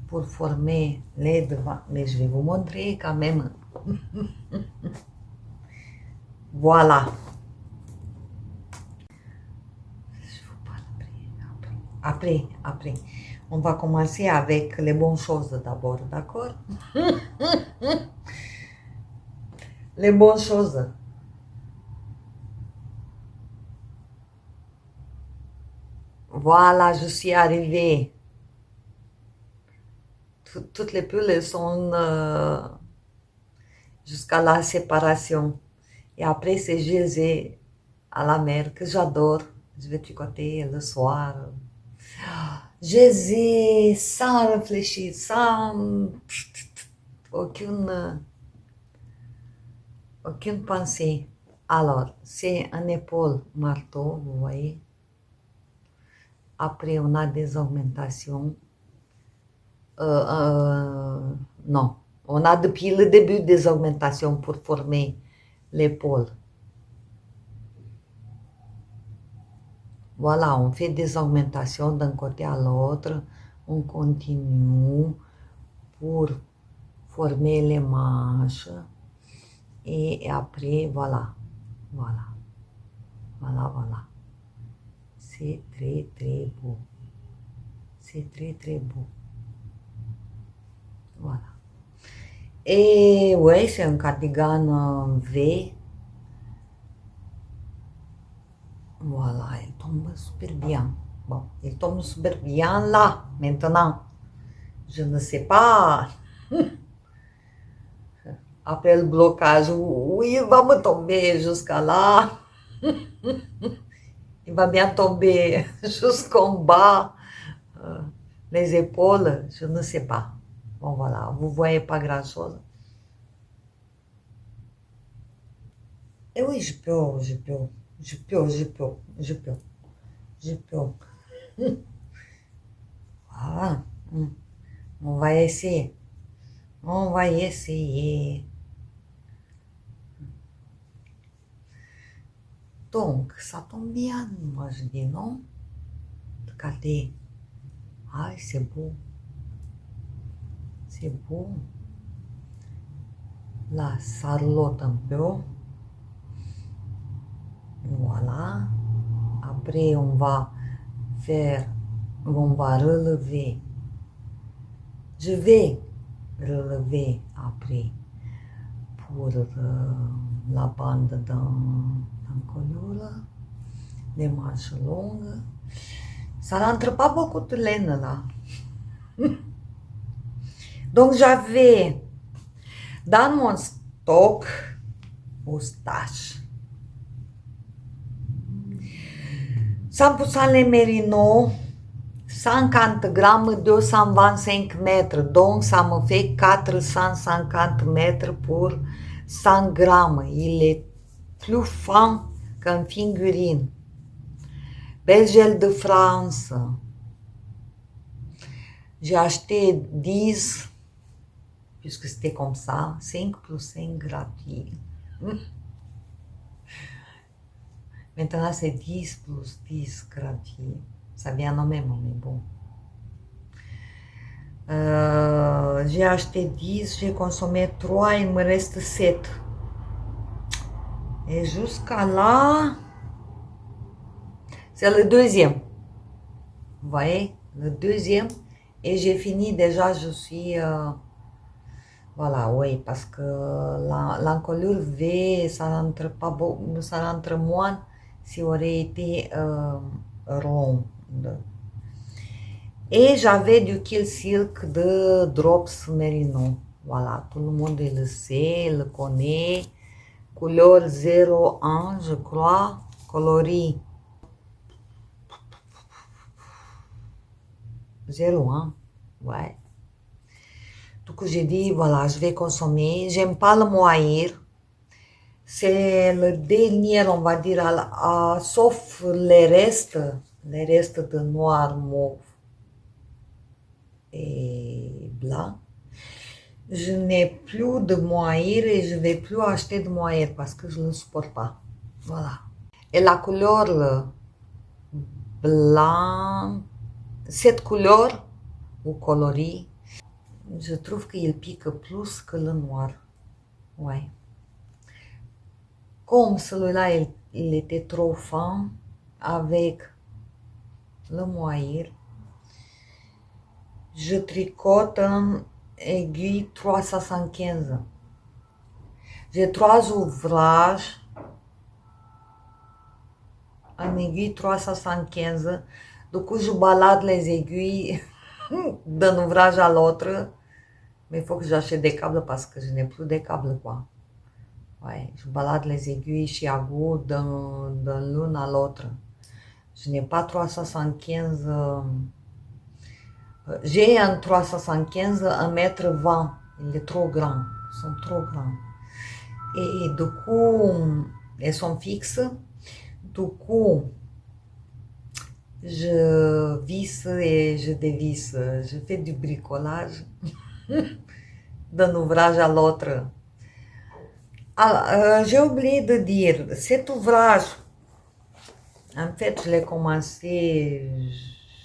pour former les devants. Mais je vais vous montrer quand même. Voilà. Après. On va commencer avec les bonnes choses d'abord, d'accord? Les bonnes choses. Voilà, je suis arrivée. Toutes les pulls sont jusqu'à la séparation. Et après, c'est GZ à la mer que j'adore. Je vais tricoter le soir. GZ sans réfléchir, sans aucune pensée. Alors, c'est un épaule marteau, vous voyez. Après, on a des augmentations. Non, on a depuis le début des augmentations pour former l'épaule. Voilà, on fait des augmentations d'un côté à l'autre. On continue pour former les manches. Et après, voilà. C'est très, très beau. C'est très, très beau. Voilà. Et ouais, c'est un cardigan V. Voilà, il tombe super bien. Bon, il tombe super bien là, maintenant. Je ne sais pas. Après le blocage, oui, il va me tomber jusqu'à là. Il va bien tomber jusqu'en bas. Les épaules, je ne sais pas. Bon, voilà, vous voyez pas grand-chose. Et oui, je peux, je peux, je peux, je peux, je peux, je peux. Voilà. On va essayer. On va essayer. Donc, ça tombe bien, moi je dis non. Regardez. Ah, c'est beau. C'est beau. Là, ça lotte un peu. Voilà. Après, on va relever. Je vais relever après pour la bande d'encolure, les manches longues. Ça rentre pas beaucoup de laine là. Donc j'avais dans mon stock moustache 100% les mérinos, 50 grammes, 225 mètres, donc ça me fait 450 mètres pour 100 grammes. Il est plus fin qu'une figurine. Belgel de France. J'ai acheté 10, puisque c'était comme ça, 5 plus 5 gratuit. Maintenant, c'est 10 plus 10 gratuit. Ça vient au même, mais bon. J'ai acheté 10, j'ai consommé 3, il me reste 7. Et jusqu'à là, c'est le deuxième. Vous voyez, le deuxième. Et j'ai fini déjà, je suis... voilà, oui, parce que l'encolure V, ça rentre pas beaucoup, ça rentre moins si aurait été rond. Et j'avais du Kill Silk de Drops Merino. Voilà, tout le monde le sait, le connaît. Couleur 01, je crois. Coloris 01, ouais. Donc j'ai dit, voilà, je vais consommer. J'aime pas le mohair. C'est le dernier, on va dire, sauf les restes de noir, mauve et blanc. Je n'ai plus de mohair et je ne vais plus acheter de mohair parce que je ne le supporte pas. Voilà. Et la couleur blanc, cette couleur ou coloris, je trouve qu'il pique plus que le noir. Ouais. Comme celui-là, il était trop fin avec le mohair, je tricote un aiguille 375. J'ai 3 ouvrages en aiguille 375. Du coup, je balade les aiguilles d'un ouvrage à l'autre. Mais il faut que j'achète des câbles parce que je n'ai plus de câbles, quoi. Ouais, je balade les aiguilles chez Agou d'un l'une à l'autre. Je n'ai pas 375. J'ai un 375, 1,20 m. Il est trop grand. Ils sont trop grands. Et du coup, elles sont fixes. Du coup, je visse et je dévisse. Je fais du bricolage d'un ouvrage à l'autre. J'ai oublié de dire, cet ouvrage, en fait, je l'ai commencé,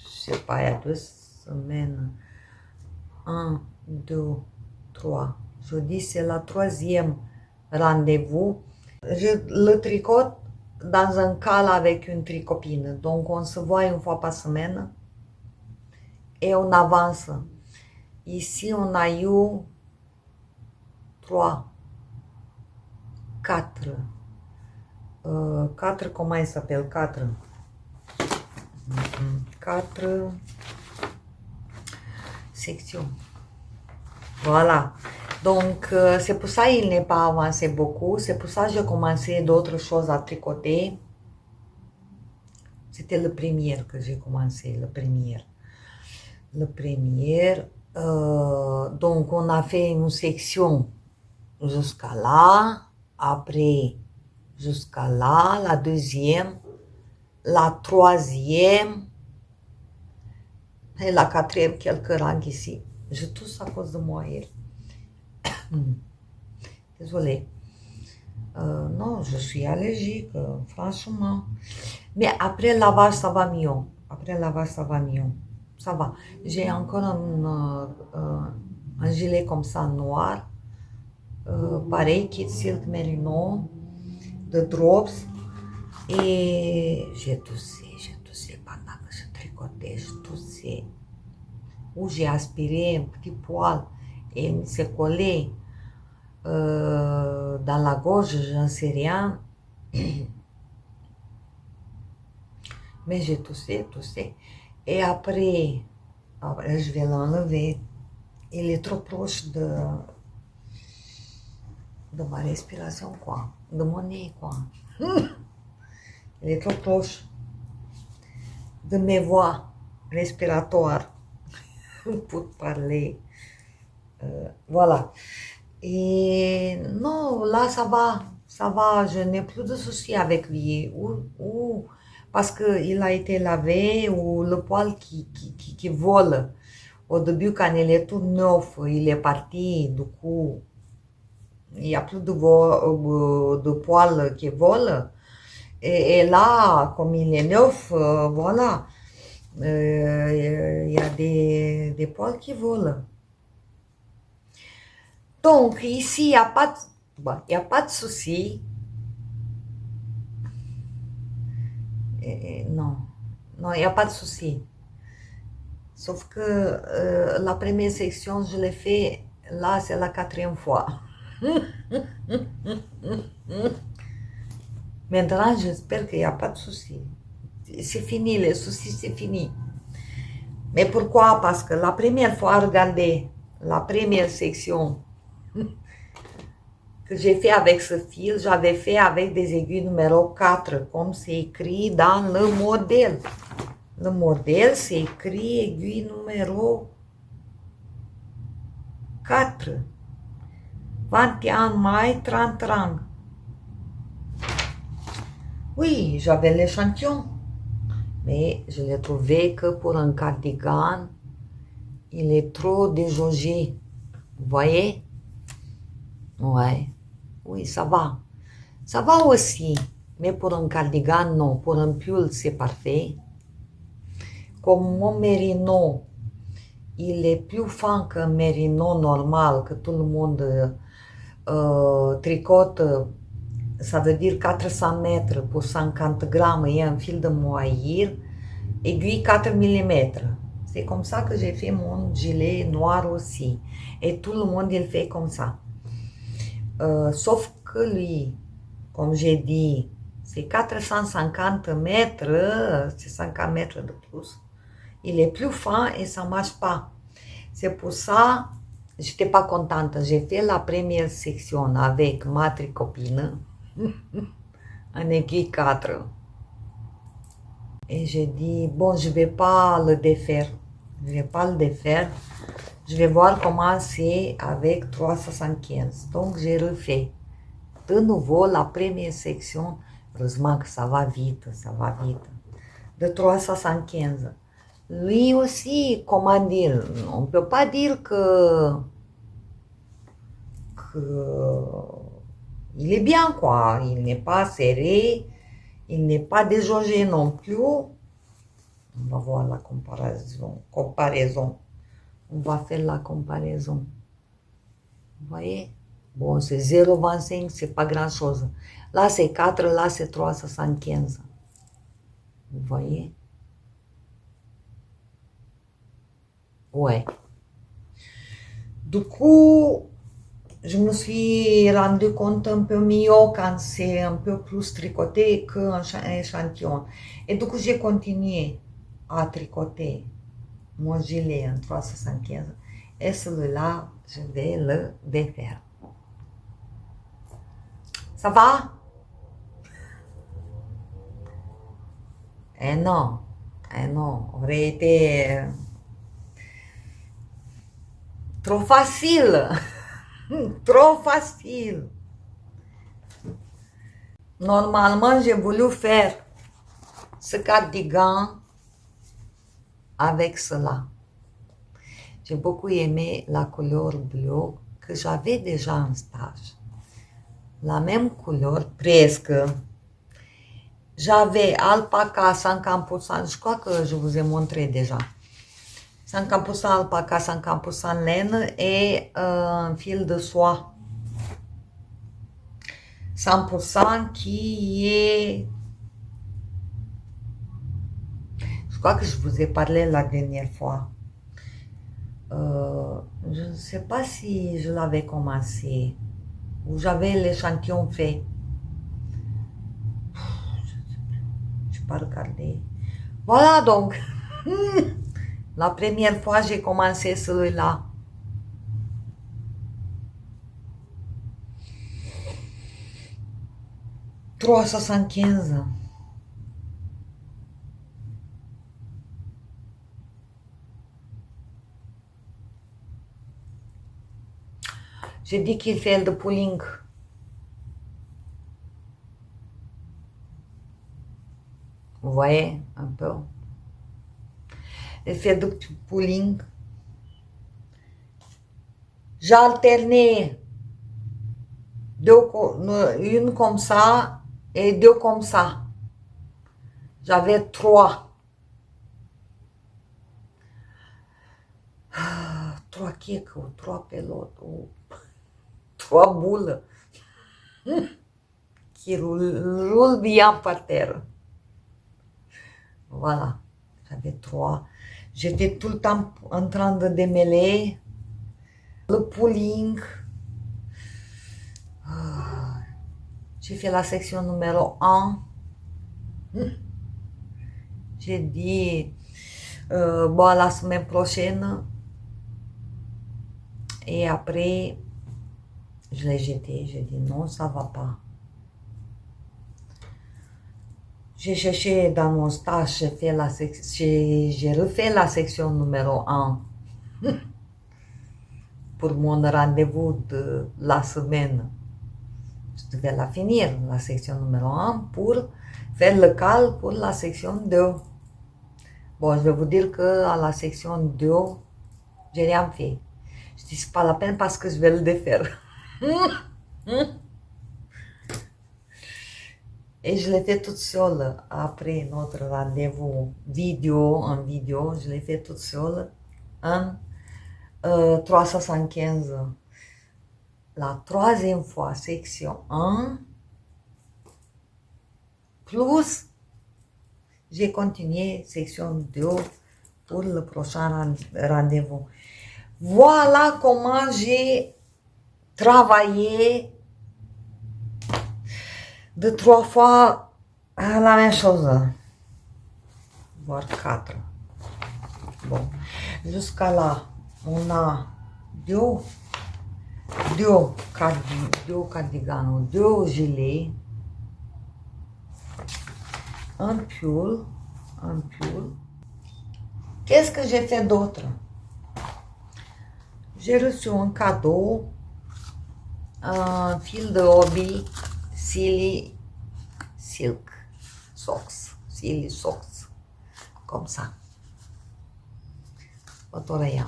je sais pas, il y a 2 semaines. 1, 2, 3. Jeudi, c'est la 3e rendez-vous. Je le tricote dans un cal avec une tricopine. Donc, on se voit une fois par semaine et on avance. Ici, on a eu 3, 4. 4, comment il s'appelle? 4. 4. section. Voilà. Donc, c'est pour ça qu'il n'est pas avancé beaucoup. C'est pour ça que j'ai commencé d'autres choses à tricoter. C'était le premier que j'ai commencé, le premier. Donc, on a fait une section jusqu'à là. Après, jusqu'à là, la deuxième, la troisième et la quatrième, quelques rangs ici. Je tousse à cause de moi hier. Désolée. Non, je suis allergique, franchement. Mais après le lavage, ça va mieux. Après le lavage, ça va mieux. Ça va. J'ai encore un gilet comme ça noir. Pareil, Kid Silk Merino, de Drops. Et j'ai toussé pendant que je tricotais, je toussais. Ou j'ai aspiré un petit poil et il s'est collé dans la gorge, j'en sais rien. Mais j'ai toussé. Et après, je vais l'enlever. Il est trop proche de ma respiration, quoi. De mon nez, quoi. Il est trop proche de mes voies respiratoires pour parler. Voilà. Et non, là, ça va, je n'ai plus de soucis avec lui. Ou parce qu'il a été lavé, ou le poil qui vole. Au début, quand il est tout neuf, il est parti, du coup, il n'y a plus de poil qui vole. Et là, comme il est neuf, voilà, il y a des poils qui volent. Donc, ici, il n'y a pas de souci. Non, il n'y a pas de souci. Sauf que la première section, je l'ai fait, là, c'est la quatrième fois. Maintenant, j'espère qu'il n'y a pas de souci. C'est fini, les soucis, c'est fini. Mais pourquoi? Parce que la première fois, regardez, la première section que j'ai fait avec ce fil, j'avais fait avec des aiguilles numéro 4, comme c'est écrit dans le modèle. Le modèle, c'est écrit aiguille numéro 4. 21 mai, 30 rangs. Oui, j'avais l'échantillon. Mais je l'ai trouvé que pour un cardigan, il est trop déjaugé. Vous voyez? Ouais. Oui, ça va. Ça va aussi. Mais pour un cardigan, non. Pour un pull, c'est parfait. Comme mon mérino, il est plus fin qu'un mérino normal, que tout le monde tricote. Ça veut dire 400 mètres pour 50 grammes et un fil de mohair, aiguille 4 mm. C'est comme ça que j'ai fait mon gilet noir aussi. Et tout le monde, il fait comme ça. Sauf que lui, comme j'ai dit, c'est 450 mètres, c'est 50 mètres de plus. Il est plus fin et ça ne marche pas. C'est pour ça, je n'étais pas contente. J'ai fait la première section avec ma tricopine, en aiguille 4. Et j'ai dit, bon, je ne vais pas le défaire. Je vais pas le défaire. Je vais voir comment c'est avec 375. Donc, j'ai refait de nouveau la première section. Heureusement que ça va vite, De 375. Lui aussi, comment dire, on ne peut pas dire que il est bien, quoi. Il n'est pas serré, il n'est pas déjaugé non plus. On va voir la comparaison. On va faire la comparaison. Vous voyez? Bon, c'est 0,25, c'est pas grand-chose. Là, c'est 4, là, c'est 3,75. Vous voyez? Ouais. Du coup, je me suis rendu compte un peu mieux quand c'est un peu plus tricoté qu'un échantillon. Et du coup, j'ai continué à tricoter mon gilet en 375 et celui-là, je vais le défaire. Ça va? Non, aurait été trop facile, trop facile. Normalement, j'ai voulu faire ce cardigan avec cela. J'ai beaucoup aimé la couleur bleue que j'avais déjà en stage. La même couleur, presque. J'avais alpaca 50%, je crois que je vous ai montré déjà. 50% alpaca, 50% laine et un fil de soie. 100% qui est... Je crois que je vous ai parlé la dernière fois. Je ne sais pas si je l'avais commencé ou j'avais l'échantillon fait. Je n'ai pas regardé. Voilà donc. La première fois, j'ai commencé celui-là. « 375. J'ai dit qu'il fait de pooling. Vous voyez un peu. Il fait de pooling. J'ai alterné une comme ça et deux comme ça. J'avais 3. 3 kicks ou 3 pelotes ou 3 boules qui roulent bien par terre. Voilà, j'avais 3. J'étais tout le temps en train de démêler le pooling. J'ai fait la section numéro 1. J'ai dit, bon, la semaine prochaine. Et après, je l'ai jeté. J'ai dit, non, ça va pas. J'ai cherché dans mon stage, j'ai refait la section numéro 1 pour mon rendez-vous de la semaine. Je devais la finir, la section numéro 1, pour faire le cal pour la section 2. Bon, je vais vous dire qu'à la section 2, j'ai rien fait. Je dis, c'est pas la peine parce que je vais le défaire. Et je l'ai fait toute seule après notre rendez-vous en vidéo, je l'ai fait toute seule en 375. La troisième fois, section 1, plus j'ai continué section 2 pour le prochain rendez-vous. Voilà comment j'ai travaillé de 3 fois la même chose, voire 4. Bon, jusqu'à là, on a deux cardigans, 2 gilets, un pull. Qu'est-ce que j'ai fait d'autre? J'ai reçu un cadeau, un fil de hobby, Silly Silk Socks, Silly Socks, comme ça, otorayant.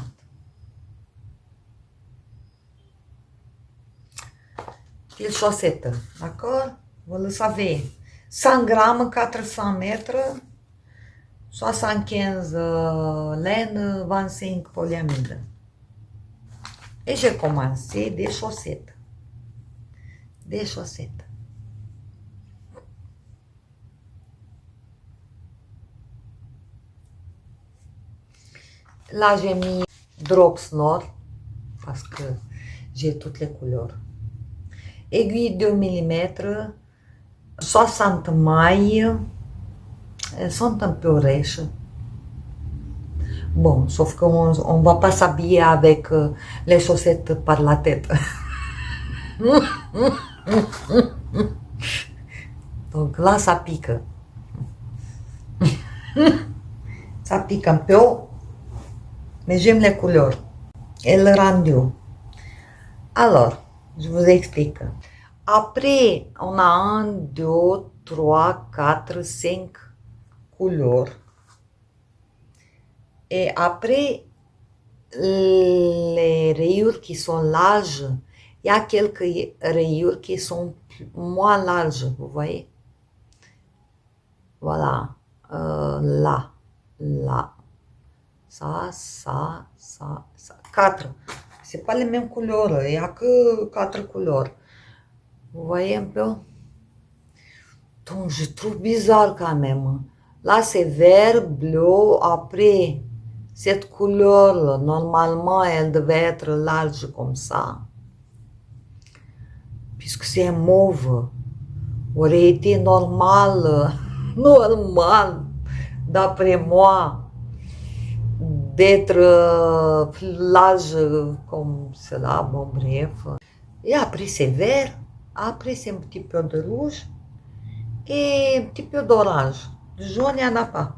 Fil chaussette, d'accord? Vous le savez, 100 grammes, 400 mètres, 75 laine, 25 polyamide. Et j'ai commencé des chaussettes. Là, j'ai mis Drops Nord parce que j'ai toutes les couleurs. Aiguille 2 mm, 60 mailles. Elles sont un peu rêches. Bon, sauf qu'on on va pas s'habiller avec les chaussettes par la tête. Donc là, ça pique. Ça pique un peu, mais j'aime les couleurs et le rendu. Alors, je vous explique. Après, on a 1, 2, 3, 4, 5 couleurs. Et après, les rayures qui sont larges, il y a quelques rayures qui sont moins larges, vous voyez? Voilà. Là, là. Ça, ça, ça, ça. 4. C'est pas les mêmes couleurs, il n'y a que 4 couleurs. Vous voyez un peu? Donc, je trouve bizarre quand même. Là, c'est vert, bleu. Après, cette couleur, normalement, elle devait être large comme ça. Puisque c'est un mauve. Aurait été normal, normal, d'après moi, d'être plus large comme cela. Bon, bref. Et après, c'est vert. Après, c'est un petit peu de rouge. Et un petit peu d'orange. De jaune, il n'y en a pas.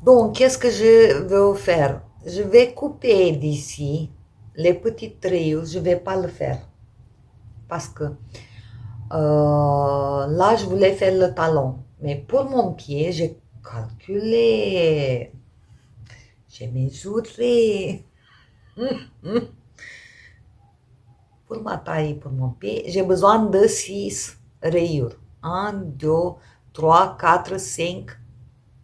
Donc, qu'est-ce que je vais faire? Je vais couper d'ici les petites rayures. Je ne vais pas le faire. Parce que là, je voulais faire le talon. Mais pour mon pied, j'ai calculé. J'ai mesuré. Pour ma taille, pour mon pied, j'ai besoin de 6 rayures. 1, 2, 3, 4, 5.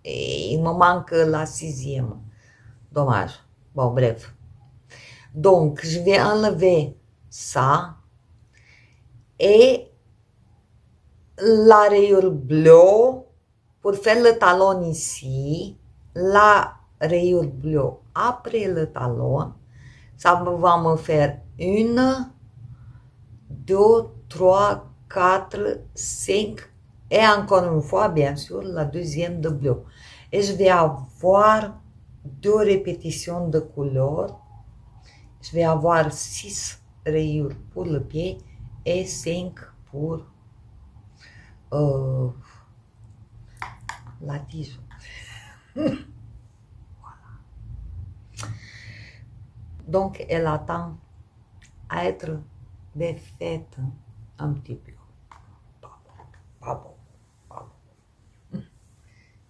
Et il me manque la 6e. Dommage. Bon, bref. Donc, je vais enlever ça. Et la rayure bleue, pour faire le talon ici, la rayure bleue après le talon, ça va me faire 1, 2, 3, 4, 5 et encore une fois, bien sûr, la deuxième de bleu. Et je vais avoir 2 répétitions de couleurs. Je vais avoir 6 rayures pour le pied et 5 pour la tige. Voilà. Donc, elle attend à être défaite un petit peu. Pas bon.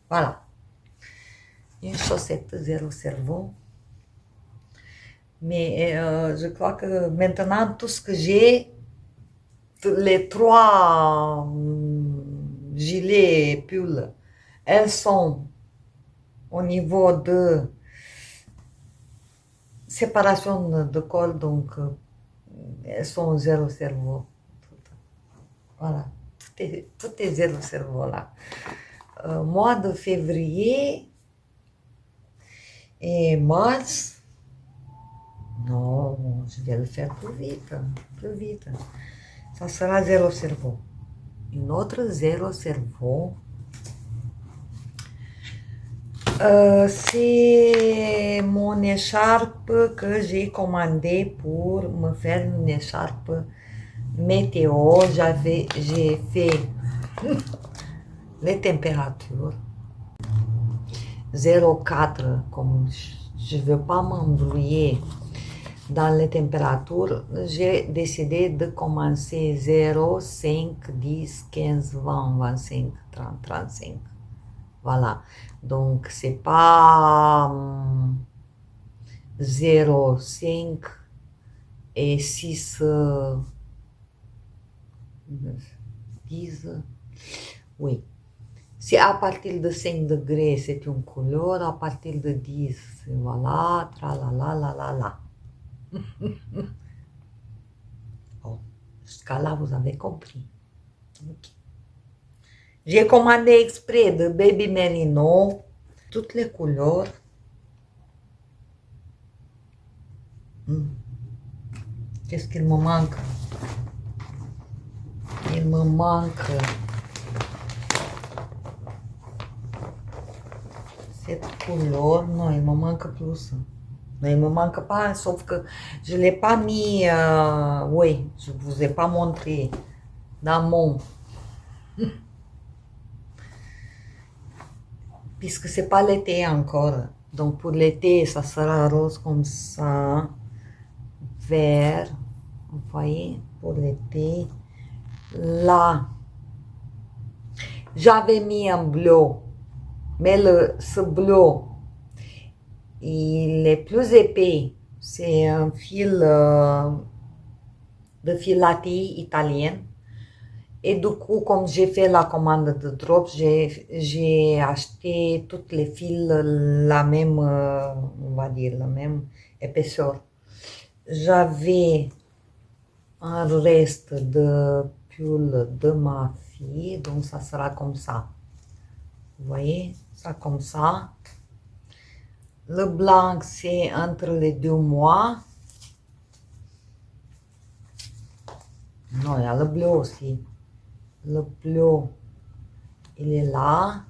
Voilà. Une chaussette zéro cerveau. Mais je crois que maintenant, tout ce que j'ai, les 3 gilets et pulls, elles sont au niveau de séparation de corps, donc elles sont zéro cerveau. Voilà, tout est zéro cerveau là. Mois de février et mars, non, je vais le faire plus vite, plus vite. Ça sera zéro cerveau. Une autre zéro cerveau. C'est mon écharpe que j'ai commandé pour me faire une écharpe météo. J'ai fait les températures 0,4, comme je ne veux pas m'embrouiller dans les températures, j'ai décidé de commencer 0, 5, 10, 15, 20, 25, 30, 35. Voilà. Donc, c'est pas 0, 5 et 6, 10. Oui. Si à partir de 5 degrés, c'est une couleur, à partir de 10, voilà, tralala. Bon, jusqu'à là, vous avez compris. Okay. J'ai commandé exprès de Baby Merino, toutes les couleurs. Qu'est-ce qu'il me manque? Il me manque cette couleur, non, il me manque plus. Mais il me manque pas, sauf que je l'ai pas mis, oui, je vous ai pas montré dans mon, puisque c'est pas l'été encore. Donc pour l'été, ça sera rose comme ça, vert, vous voyez, pour l'été. Là, j'avais mis un bleu, mais ce bleu, il est plus épais. C'est un fil de filatie italienne. Et du coup, comme j'ai fait la commande de drop, j'ai acheté toutes les fils la même, on va dire, la même épaisseur. J'avais un reste de pull de ma fille, donc ça sera comme ça. Vous voyez, ça comme ça. Le blanc, c'est entre les 2 mois. Non, il y a le bleu aussi. Le bleu, il est là.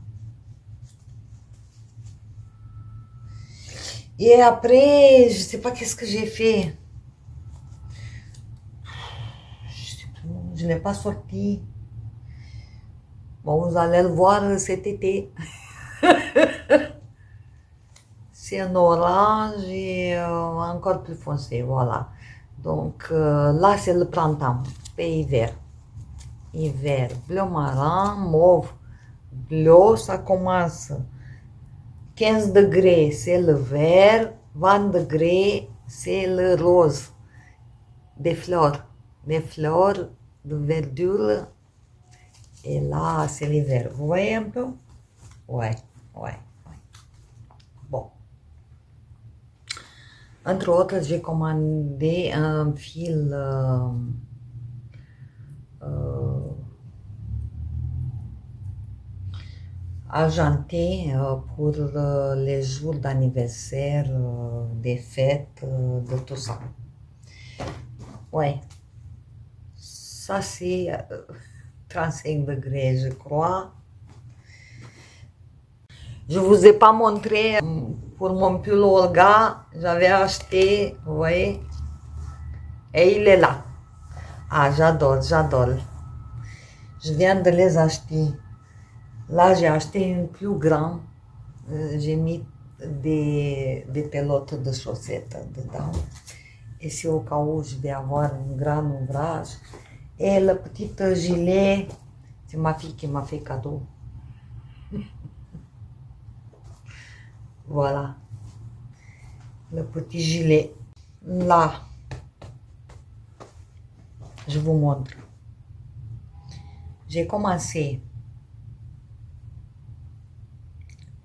Et après, je sais pas qu'est-ce que j'ai fait. Je n'ai pas sorti. Bon, vous allez le voir cet été. C'est un orange et encore plus foncé, voilà. Donc là, c'est le printemps, c'est hiver. Hiver, bleu marin, mauve, bleu, ça commence 15 degrés, c'est le vert, 20 degrés, c'est le rose. Des fleurs de verdure. Et là, c'est l'hiver. Vous voyez un peu? Ouais. Bon. Entre autres, j'ai commandé un fil argenté pour les jours d'anniversaire, des fêtes, de tout ça. Ouais. Ça, c'est 35 degrés, je crois. Je vous ai pas montré pour mon pull Olga, j'avais acheté, vous voyez, et il est là. Ah, j'adore. Je viens de les acheter. Là, j'ai acheté une plus grande. J'ai mis des pelotes de chaussettes dedans. Et c'est au cas où je vais avoir un grand ouvrage. Et le petit gilet, c'est ma fille qui m'a fait cadeau. Voilà. Le petit gilet. Là. Je vous montre. J'ai commencé.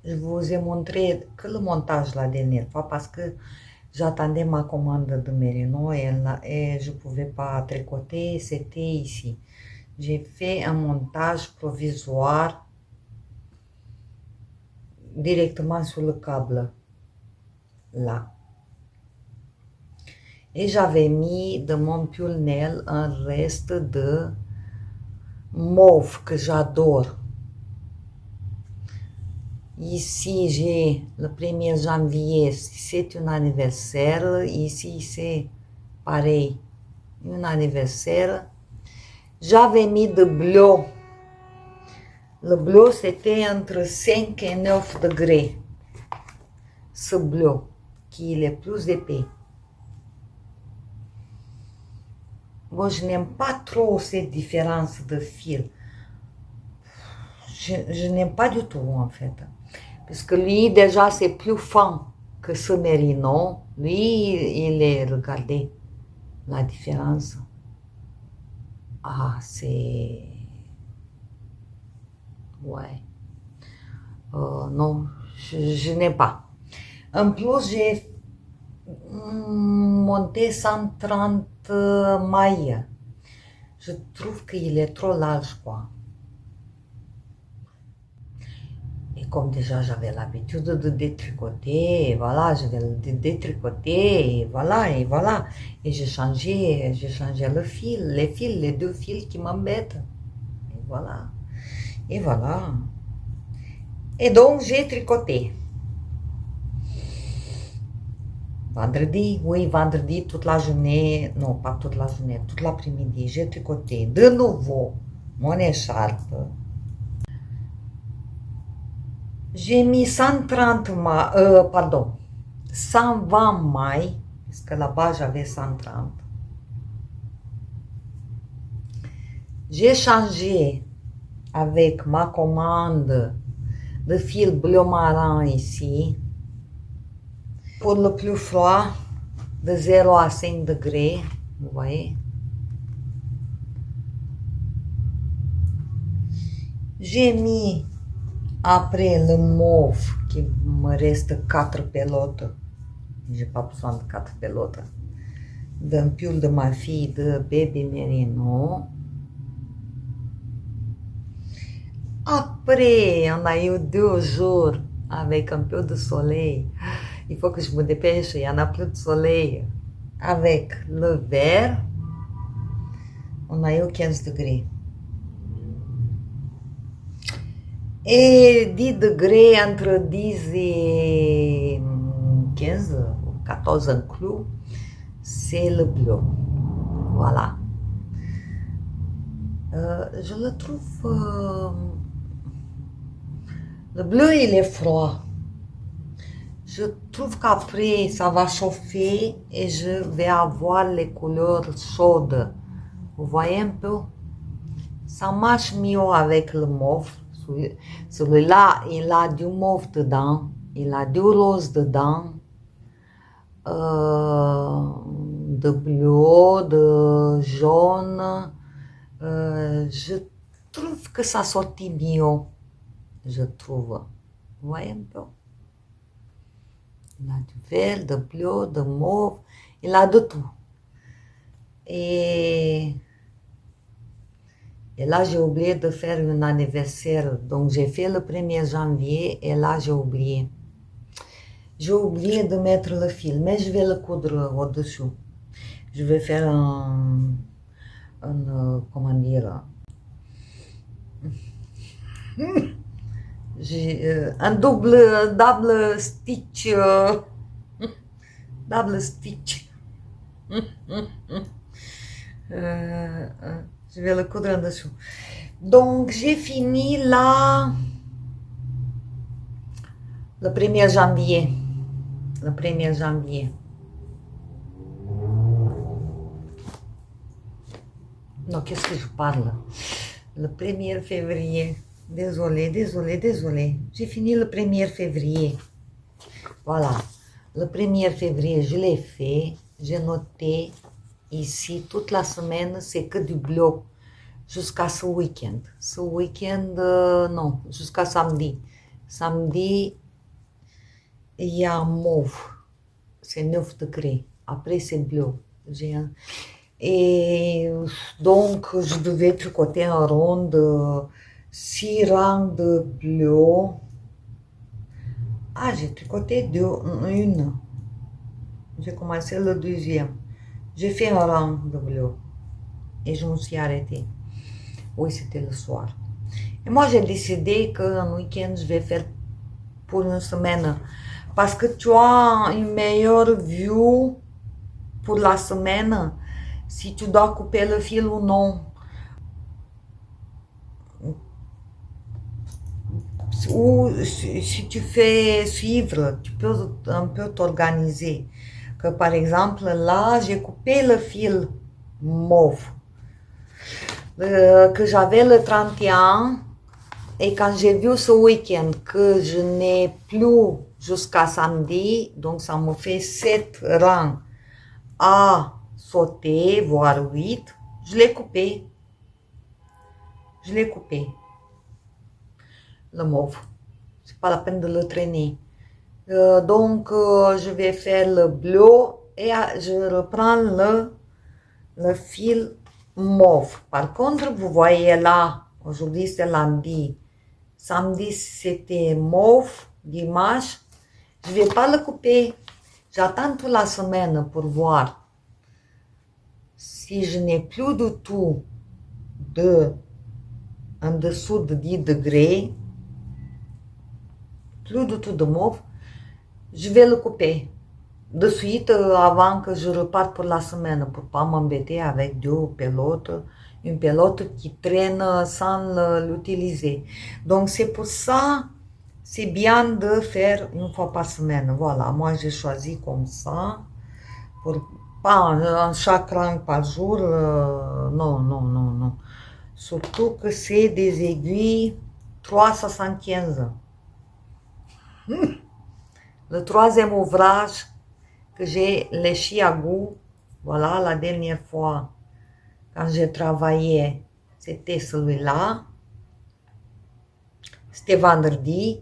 Je vous ai montré que le montage la dernière fois parce que j'attendais ma commande de Merino et je ne pouvais pas tricoter, c'était ici. J'ai fait un montage provisoire directement sur le câble, là. Et j'avais mis de mon pull Nell un reste de mauve que j'adore. Ici, j'ai le 1er janvier, c'est un anniversaire. Ici, c'est pareil, un anniversaire. J'avais mis de bleu. Le bleu, c'était entre 5 et 9 degrés. Ce bleu, qui est plus épais. Bon, je n'aime pas trop cette différence de fil. Je n'aime pas du tout, en fait. Parce que lui, déjà, c'est plus fin que ce Merino. Lui, il est, regardez, la différence. Ah, c'est... Ouais. Non, je n'ai pas. En plus, j'ai monté 130 mailles. Je trouve qu'il est trop large, quoi. Et comme déjà j'avais l'habitude de détricoter, et voilà, je vais le détricoter, et voilà, et voilà. Et j'ai changé le fil, les 2 fils qui m'embêtent. Et voilà. Et voilà. Et donc j'ai tricoté. vendredi, oui, vendredi, toute la journée, non, pas toute la journée, toute l'après-midi, j'ai tricoté de nouveau mon écharpe. J'ai mis 130 mai, pardon, 120 mai, parce que là-bas j'avais 130. J'ai changé avec ma commande de fil bleu marin ici. Pour le plus froid, de 0 à 5 degrés, vous voyez. J'ai mis après le mauve, qui me reste 4 pelotes. J'ai pas besoin de 4 pelotes. D'un pull de ma fille de Baby Merino. Après, on a eu 2 jours avec un peu de soleil. Il faut que je me dépêche, il n'y en a plus de soleil. Avec le vert, on a eu 15 degrés. Et 10 degrés, entre 10 et 15, 14 inclus, c'est le bleu. Voilà. Je le trouve... le bleu, il est froid. Je trouve qu'après, ça va chauffer et je vais avoir les couleurs chaudes. Vous voyez un peu? Ça marche mieux avec le mauve. Celui-là, il a du mauve dedans, il a du rose dedans, de bleu, de jaune. Je trouve que ça sortit mieux, je trouve. Vous voyez un peu? Il a du vert, de bleu, de mauve, il a de tout. Et là, j'ai oublié de faire un anniversaire. Donc, j'ai fait le 1er janvier et là, j'ai oublié. J'ai oublié de mettre le fil, mais je vais le coudre au-dessus. Je vais faire comment dire, un double stitch. Double stitch. Je vais le coudre en dessous. Donc, j'ai fini là le 1er janvier. Le 1er janvier. Non, qu'est-ce que je parle? Le 1er février. Désolé. J'ai fini le 1er février. Voilà. Le 1er février, je l'ai fait. J'ai noté ici toute la semaine, c'est que du bleu. Jusqu'à ce week-end. Ce week-end, non, jusqu'à samedi. Samedi, il y a mauve. C'est 9 degrés. Après, c'est bleu. Et donc, je devais tricoter un rond de 6 rangs de bleu. Ah, j'ai tricoté une. J'ai commencé le deuxième. J'ai fait un rang de bleu. Et je me suis arrêtée. Oui, c'était le soir. Et moi, j'ai décidé qu'un week-end, je vais faire pour une semaine. Parce que tu as une meilleure vue pour la semaine, si tu dois couper le fil ou non. Ou si tu fais suivre, tu peux un peu t'organiser. Que par exemple, là, j'ai coupé le fil mauve. Que j'avais le 31 et quand j'ai vu ce week-end que je n'ai plus jusqu'à samedi, donc ça me fait 7 rangs à sauter, voire 8, je l'ai coupé. Le mauve. C'est pas la peine de le traîner. Donc, je vais faire le bleu et je reprends le fil mauve. Par contre, vous voyez là, aujourd'hui c'est lundi. Samedi, c'était mauve. Dimanche, je vais pas le couper. J'attends toute la semaine pour voir si je n'ai plus du tout en dessous de 10 degrés, plus du tout de mauve, je vais le couper. de suite avant que je reparte pour la semaine, pour pas m'embêter avec deux pilotes, une pilote qui traîne sans l'utiliser. Donc c'est pour ça, c'est bien de faire une fois par semaine. Voilà, moi j'ai choisi comme ça, pour pas en chaque rang par jour, non, non, non, non. Surtout que c'est des aiguilles 3,75. Le troisième ouvrage que j'ai léché à goût, voilà, la dernière fois, quand j'ai travaillé, c'était celui-là. C'était vendredi.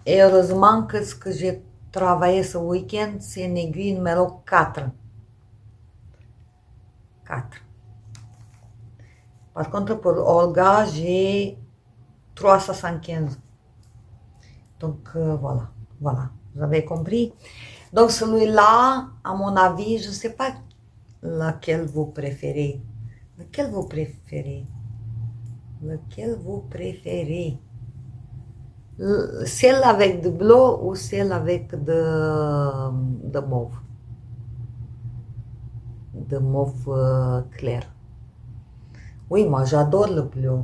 Et heureusement que ce que j'ai travaillé ce week-end, c'est une aiguille numéro 4. 4. Par contre, pour Olga, j'ai 3,75. Donc, voilà. Voilà. Vous avez compris? Donc, celui-là, à mon avis, je ne sais pas laquelle vous préférez. Lequel vous préférez? Lequel vous préférez? Celle avec de bleu ou celle avec de mauve? De mauve clair. Oui, moi j'adore le bleu.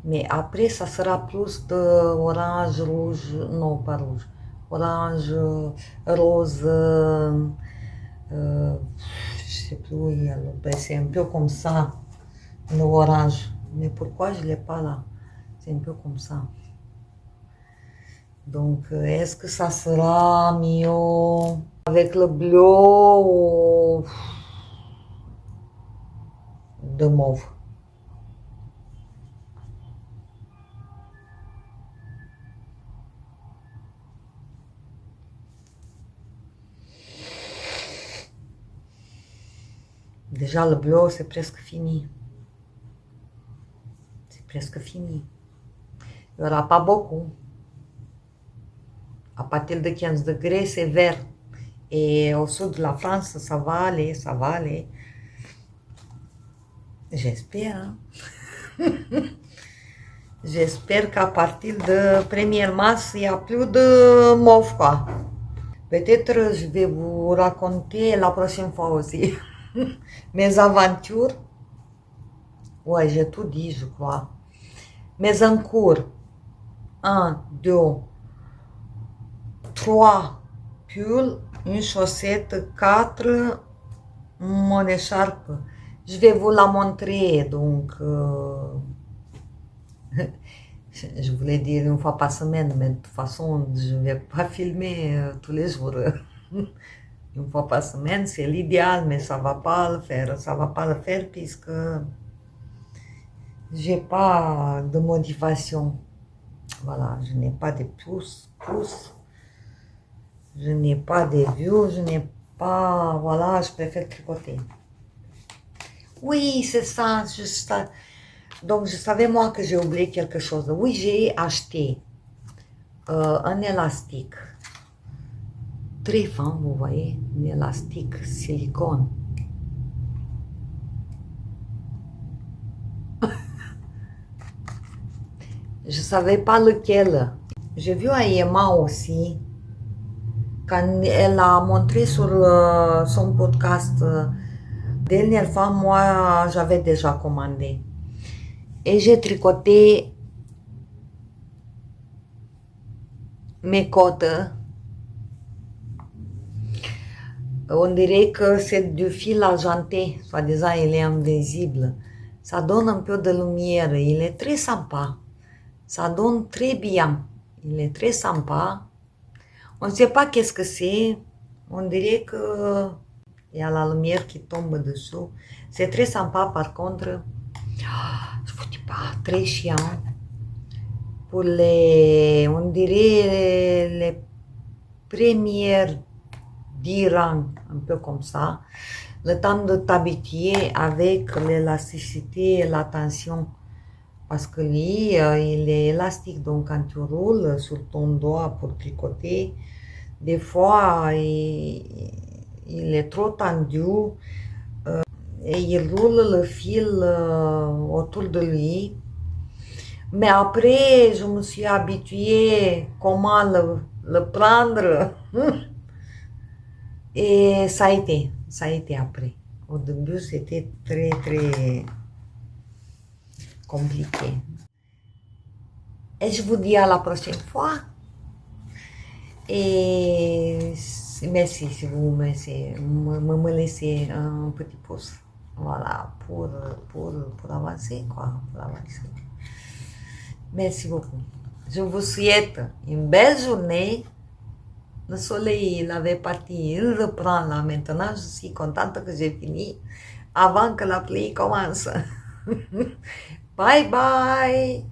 Mais après, ça sera plus de orange, rouge, non pas rouge, orange, rose, je sais plus où il y a ben, c'est un peu comme ça, le orange. Mais pourquoi je ne l'ai pas là? C'est un peu comme ça. Donc, est-ce que ça sera mieux avec le bleu ou de mauve? Déjà, le bleu, c'est presque fini. C'est presque fini. Il n'y aura pas beaucoup. À partir de 15 degrés, c'est vert. Et au sud de la France, ça va aller, ça va aller. J'espère. Hein? J'espère qu'à partir de 1er mars, il n'y a plus de mauve, quoi. Peut-être je vais vous raconter la prochaine fois aussi mes aventures. Ouais, j'ai tout dit, je crois. Mes encours. 1, 2, 3 pulls, une chaussette, 4 mon écharpe. Je vais vous la montrer, donc je voulais dire une fois par semaine, mais de toute façon, je ne vais pas filmer tous les jours. Une fois par semaine, c'est l'idéal, mais ça ne va pas le faire. Ça va pas le faire puisque j'ai pas de motivation. Voilà, je n'ai pas de pouces, je n'ai pas de views, je n'ai pas... Voilà, je préfère tricoter. Oui, c'est ça, juste ça. Donc, je savais moi que j'ai oublié quelque chose. Oui, j'ai acheté un élastique. Très fin, vous voyez, un élastique silicone. Je ne savais pas lequel. J'ai vu à Emma aussi, quand elle a montré sur son podcast, dernière fois, moi, j'avais déjà commandé. Et j'ai tricoté mes côtes. On dirait que c'est du fil argenté, soi-disant il est invisible. Ça donne un peu de lumière, il est très sympa. Ça donne très bien, il est très sympa. On ne sait pas qu'est-ce que c'est, on dirait que il y a la lumière qui tombe dessous. C'est très sympa par contre, je vous dis pas, très chiant. Pour les, on dirait les premières 10 rangs, un peu comme ça, le temps de t'habituer avec l'élasticité et la tension. Parce que lui, il est élastique, donc quand tu roules sur ton doigt pour tricoter, des fois, il est trop tendu et il roule le fil autour de lui. Mais après, je me suis habituée comment le prendre. Et ça a été après. Au début, c'était très, très compliqué. Et je vous dis à la prochaine fois. Et merci si vous me laissez un petit pouce. Voilà, pour avancer, quoi. Pour avancer. Merci beaucoup. Je vous souhaite une belle journée. Le soleil, il avait parti, il reprend là maintenant. Je suis contente que j'ai fini avant que la pluie commence. Bye bye.